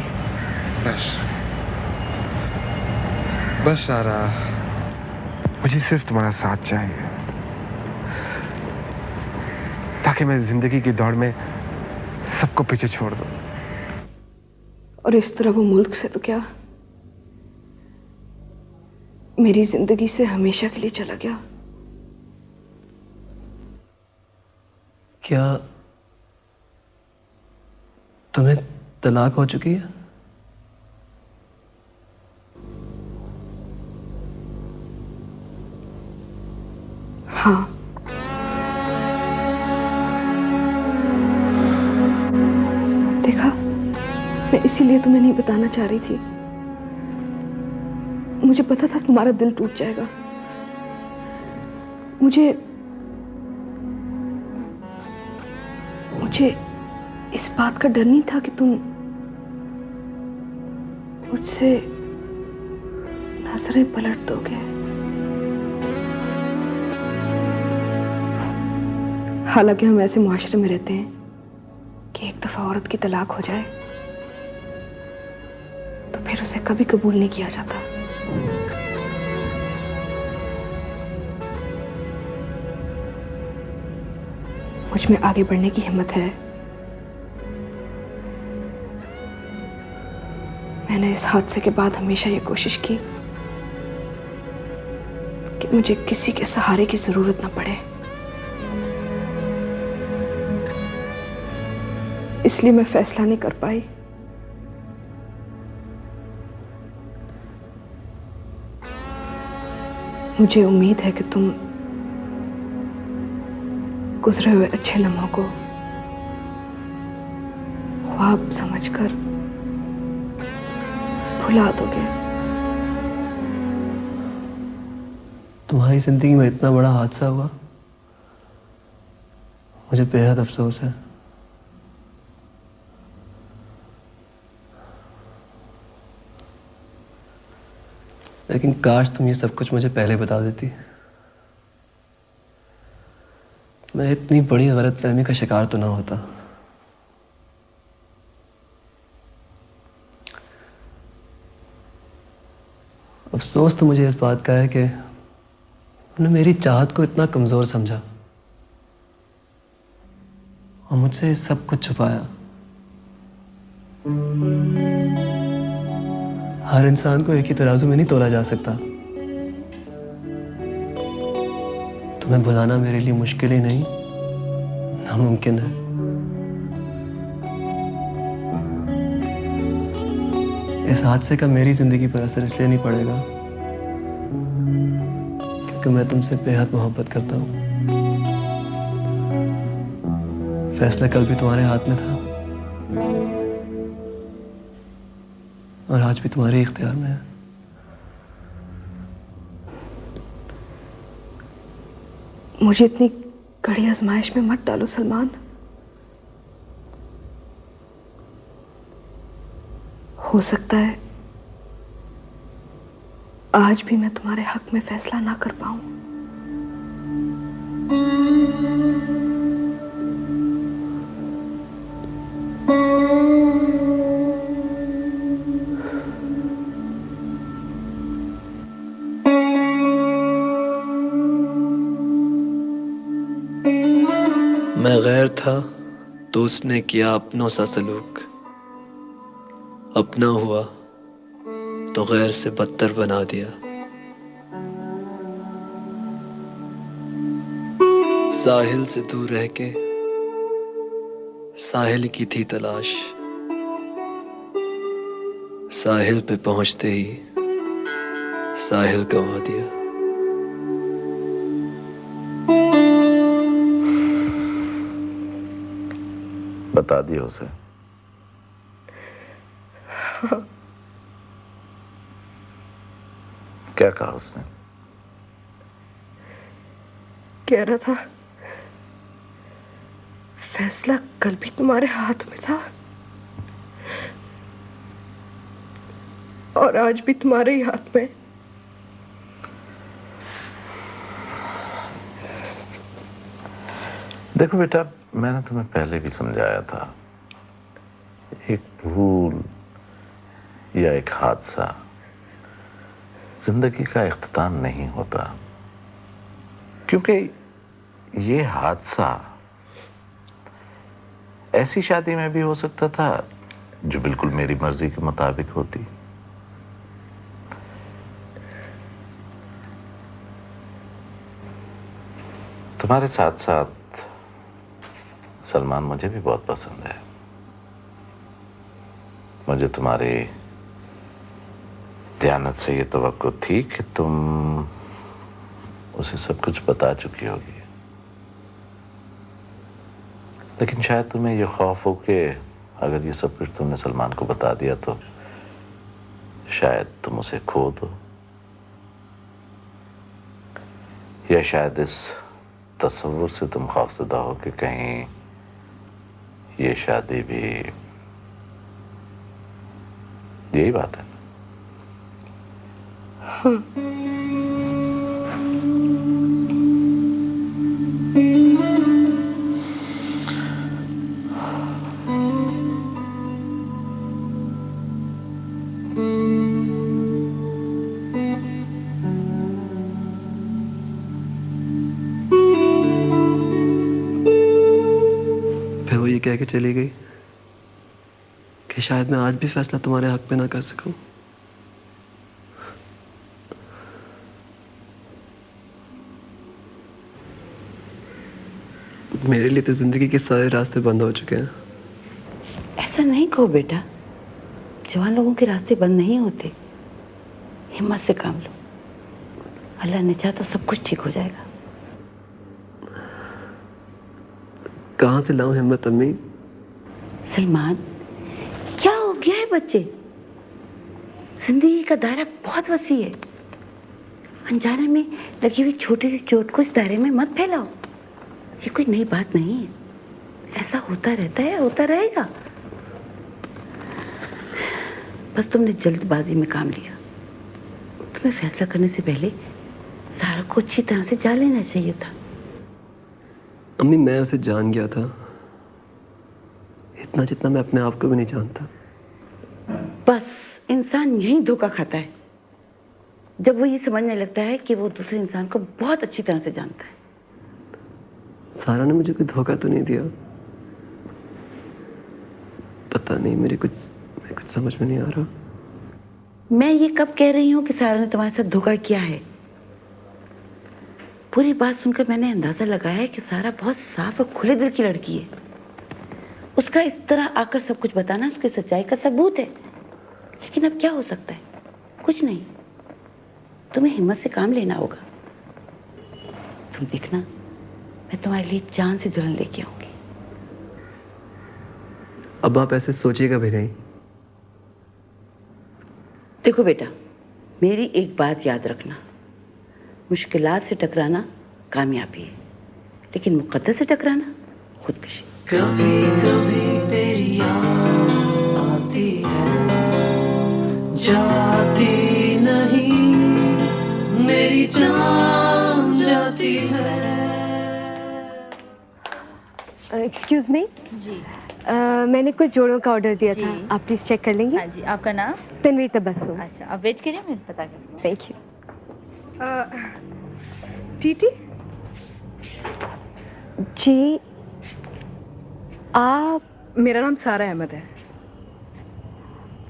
बस सारा, मुझे सिर्फ तुम्हारा साथ चाहिए ताकि मैं जिंदगी की दौड़ में सबको पीछे छोड़ दूं। और इस तरह वो मुल्क से तो क्या, मेरी जिंदगी से हमेशा के लिए चला गया। क्या तुम्हें तलाक हो चुकी है? हाँ। देखा, मैं इसीलिए तुम्हें नहीं बताना चाह रही थी। मुझे पता था तुम्हारा दिल टूट जाएगा। मुझे इस बात का डर नहीं था कि तुम मुझसे नजरें पलट दोगे। हालांकि हम ऐसे मुआशरे में रहते हैं कि एक दफा औरत की तलाक हो जाए तो फिर उसे कभी कबूल नहीं किया जाता। मुझ में आगे बढ़ने की हिम्मत है। मैंने इस हादसे के बाद हमेशा ये कोशिश की कि मुझे किसी के सहारे की जरूरत ना पड़े। इसलिए मैं फैसला नहीं कर पाई। मुझे उम्मीद है कि तुम गुजरे हुए अच्छे लम्हों को ख्वाब समझकर भुला दोगे। तुम्हारी जिंदगी में इतना बड़ा हादसा हुआ, मुझे बेहद अफसोस है। लेकिन काश तुम ये सब कुछ मुझे पहले बता देती। मैं इतनी बड़ी गलतफहमी का शिकार तो ना होता। अफसोस तो मुझे इस बात का है कि उन्होंने मेरी चाहत को इतना कमजोर समझा और मुझसे सब कुछ छुपाया। हर इंसान को एक ही तराजू में नहीं तोला जा सकता। तुम्हें भुलाना मेरे लिए मुश्किल ही नहीं, नामुमकिन है। इस हादसे का मेरी जिंदगी पर असर इसलिए नहीं पड़ेगा कि क्योंकि मैं तुमसे बेहद मोहब्बत करता हूँ। फैसला कल भी तुम्हारे हाथ में था और आज भी तुम्हारे इख्तियार में है। मुझे इतनी कड़ी आजमाइश में मत डालो सलमान। हो सकता है आज भी मैं तुम्हारे हक में फैसला ना कर पाऊं। मैं गैर था तो उसने किया अपनों सा सलूक, अपना हुआ तो गैर से बदतर बना दिया। साहिल से दूर रह के साहिल की थी तलाश, साहिल पे पहुंचते ही साहिल गंवा दिया। बता दिया उसे? क्या कहा उसने? कह रहा था फैसला कल भी तुम्हारे हाथ में था और आज भी तुम्हारे ही हाथ में। देखो बेटा, मैंने तुम्हें पहले भी समझाया था, एक भूल या एक हादसा जिंदगी का इख्तिताम नहीं होता, क्योंकि ये हादसा ऐसी शादी में भी हो सकता था जो बिल्कुल मेरी मर्जी के मुताबिक होती। तुम्हारे साथ साथ सलमान मुझे भी बहुत पसंद है। मुझे तुम्हारी दयानत से ये तवक्को थी कि तुम उसे सब कुछ बता चुकी होगी, लेकिन शायद तुम्हें ये खौफ हो कि अगर ये सब कुछ तुमने सलमान को बता दिया तो शायद तुम उसे खो दो, या शायद इस तस्वुर से तुम खौफजदा हो कि कहीं ये शादी भी। यही बात है। फिर वो ये कह के चली गई कि शायद मैं आज भी फैसला तुम्हारे हक में ना कर सकूं। मेरे लिए तो जिंदगी के सारे रास्ते बंद हो चुके हैं। ऐसा नहीं कहो बेटा, जवान लोगों के रास्ते बंद नहीं होते। हिम्मत से काम लो, अल्लाह ने चाहा तो सब कुछ ठीक हो जाएगा। कहाँ से लाऊं हिम्मत अम्मी? सलमान, क्या हो गया है बच्चे? जिंदगी का दायरा बहुत वसी है। अनजाने में लगी हुई छोटी सी चोट को इस दायरे में मत फैलाओ। ये कोई नई बात नहीं है, ऐसा होता रहता है, होता रहेगा। बस तुमने जल्दबाजी में काम लिया। तुम्हें फैसला करने से पहले सारा को अच्छी तरह से जान लेना चाहिए था। अम्मी, मैं उसे जान गया था, इतना जितना मैं अपने आप को भी नहीं जानता। बस इंसान यही धोखा खाता है जब वो ये समझने लगता है कि वो दूसरे इंसान को बहुत अच्छी तरह से जानता है। सारा ने मुझे कोई धोखा तो नहीं दिया? पता नहीं, मेरे कुछ समझ में नहीं आ रहा। मैं ये कब कह रही हूँ कि सारा ने तुम्हारे साथ धोखा किया है? पूरी बात सुनकर मैंने अंदाजा लगाया है कि सारा बहुत साफ और खुले दिल की लड़की है। उसका इस तरह आकर सब कुछ बताना उसकी सच्चाई का सबूत है। लेकिन अब क्या हो सकता है? कुछ नहीं। तुम्हें हिम्मत से काम लेना होगा। तुम देखना, मैं तुम्हारे लिए जान से दुल्हन लेके आऊंगी। अब आप ऐसे सोचिएगा भी नहीं। देखो बेटा, मेरी एक बात याद रखना, मुश्किलात से टकराना कामयाबी है, लेकिन मुकद्दर से टकराना खुदकशी। कभी कभी तेरी याद आती है, जाती नहीं, मेरी जान जाती है। एक्सक्यूज मी जी। मैंने कुछ जोड़ों का ऑर्डर दिया था, आप प्लीज चेक कर लेंगे? हाँ जी। आपका नाम? तन्वी तबस्सुम। अच्छा, आप वेट करिए, मैं पता करती हूँ। Thank you. टीटी, जी आप? मेरा नाम सारा अहमद है।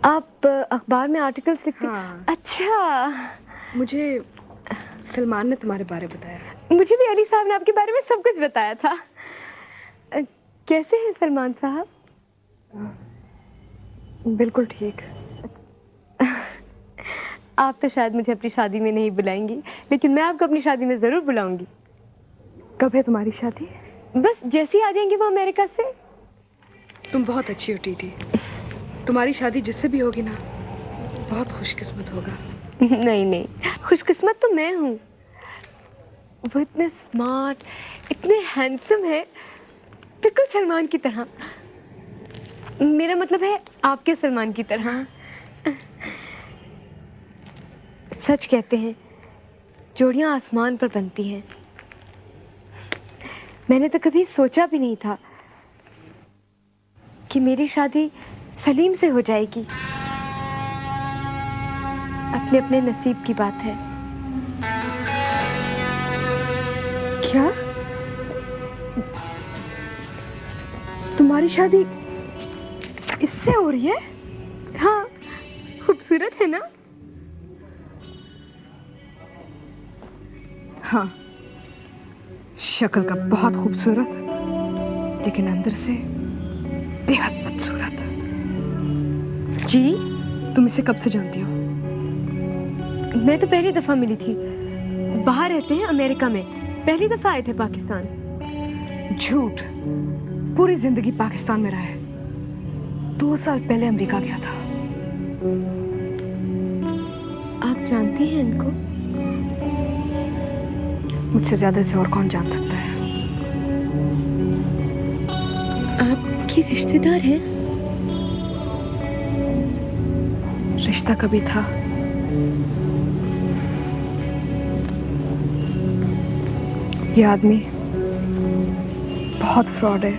आप अखबार में आर्टिकल्स लिखते? हाँ। अच्छा, मुझे सलमान ने तुम्हारे बारे में बताया। मुझे भी अली साहब ने आपके बारे में सब कुछ बताया था। कैसे हैं सलमान साहब? बिल्कुल ठीक। आप तो शायद मुझे अपनी शादी में नहीं बुलाएंगी, लेकिन मैं आपको अपनी शादी में जरूर बुलाऊंगी। कब है तुम्हारी शादी? बस जैसे ही आ जाएंगे वो अमेरिका से। तुम बहुत अच्छी हो टीटी। तुम्हारी शादी जिससे भी होगी ना, बहुत खुशकिस्मत होगा। नहीं नहीं, खुशकिस्मत तो मैं हूँ। वो इतने स्मार्ट, इतने हैंडसम है, बिल्कुल सलमान की तरह। मेरा मतलब है आपके सलमान की तरह। सच कहते हैं जोड़ियां आसमान पर बनती हैं। मैंने तो कभी सोचा भी नहीं था कि मेरी शादी सलीम से हो जाएगी। अपने अपने नसीब की बात है। क्या तुम्हारी शादी इससे हो रही है? हाँ, खूबसूरत है ना? हाँ, शक्ल का बहुत खूबसूरत, लेकिन अंदर से बेहद बदसूरत। जी, तुम इसे कब से जानती हो? मैं तो पहली दफा मिली थी। बाहर रहते हैं अमेरिका में, पहली दफा आए थे पाकिस्तान। झूठ, पूरी जिंदगी पाकिस्तान में रहा है। 2 साल पहले अमेरिका गया था। आप जानती हैं इनको? मुझसे ज्यादा इसे और कौन जान सकता है? आपके रिश्तेदार हैं? रिश्ता कभी था, ये आदमी बहुत फ्रॉड है,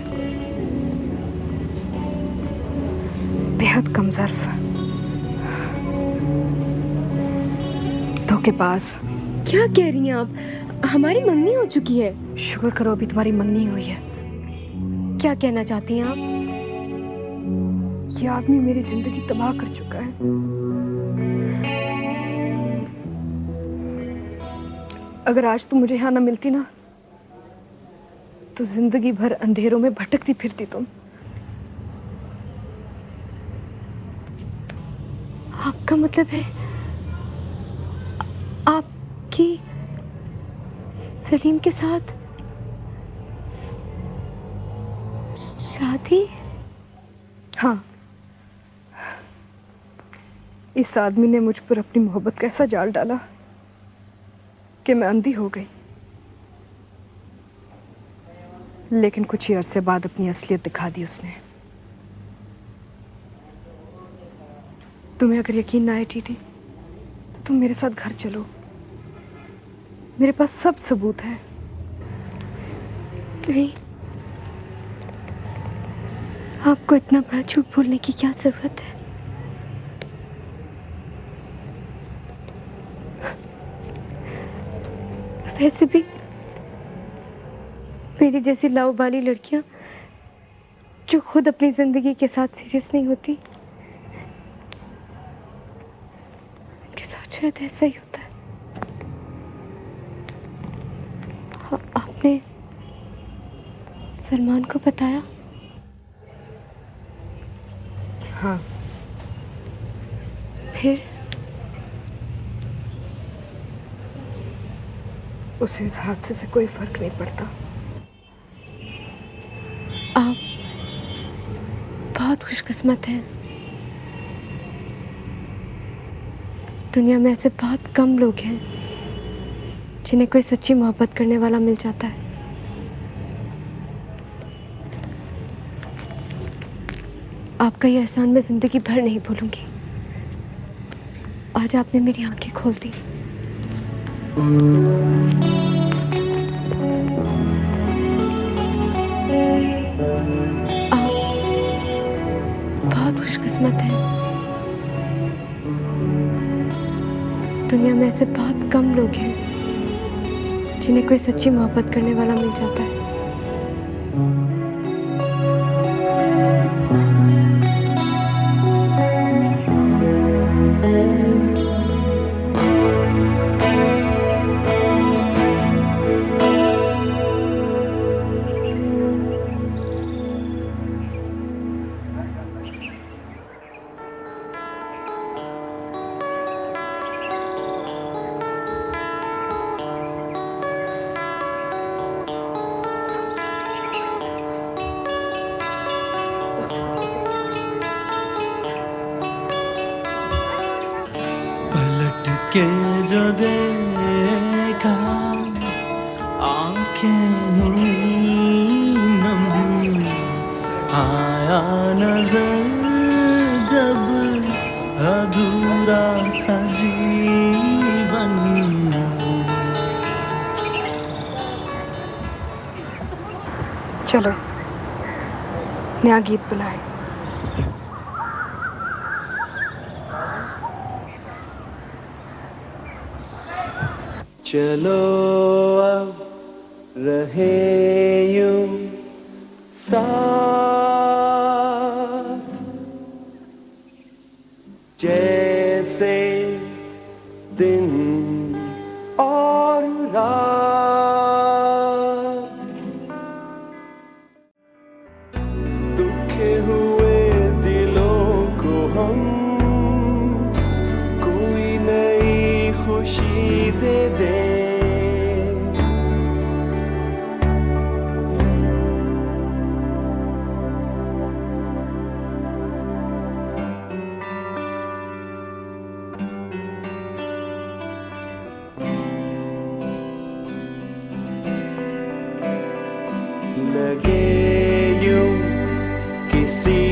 बेहद कमजोर, धोखेबाज। क्या कह रही हैं आप? हमारी मंगनी हो चुकी है। शुक्र करो अभी तुम्हारी मंगनी हुई है। क्या कहना चाहती हैं आप? ये आदमी मेरी जिंदगी तबाह कर चुका है। अगर आज तुम मुझे यहाँ ना मिलती ना, तो जिंदगी भर अंधेरों में भटकती फिरती तुम। आपका मतलब है आपकी सलीम के साथ शादी? हाँ, इस आदमी ने मुझ पर अपनी मोहब्बत का ऐसा जाल डाला कि मैं अंधी हो गई। लेकिन कुछ ही अरसे बाद अपनी असलियत दिखा दी उसने। तुम्हें अगर यकीन ना आए टीटी, तो तुम मेरे साथ घर चलो। मेरे पास सब सबूत है। नहीं, आपको इतना बड़ा झूठ बोलने की क्या जरूरत है? वैसे भी मेरी जैसी लाउबाली लड़कियां जो खुद अपनी जिंदगी के साथ सीरियस नहीं होती, उनके साथ शायद ऐसा ही होता है। आपने सलमान को बताया? हाँ। फिर? उसे इस हादसे से कोई फर्क नहीं पड़ता। आप बहुत खुशकिस्मत हैं। दुनिया में ऐसे बहुत कम लोग हैं जिन्हें कोई सच्ची मोहब्बत करने वाला मिल जाता है। आपका ये एहसान मैं जिंदगी भर नहीं भूलूंगी। आज आपने मेरी आंखें खोल दी। आप बहुत खुशकिस्मत हैं। दुनिया में ऐसे बहुत कम लोग हैं जिन्हें कोई सच्ची मोहब्बत करने वाला मिल जाता है। पलट के जो देखा आंखें नम, आया नजर जब अधूरा सा जीवन। चलो नया गीत बुलाए। चलो अब रहे यूं साथ, जैसे दिन और रात। दुखे हुए दिलों को हम कोई नई खुशी दे दे। लगे यूं किसी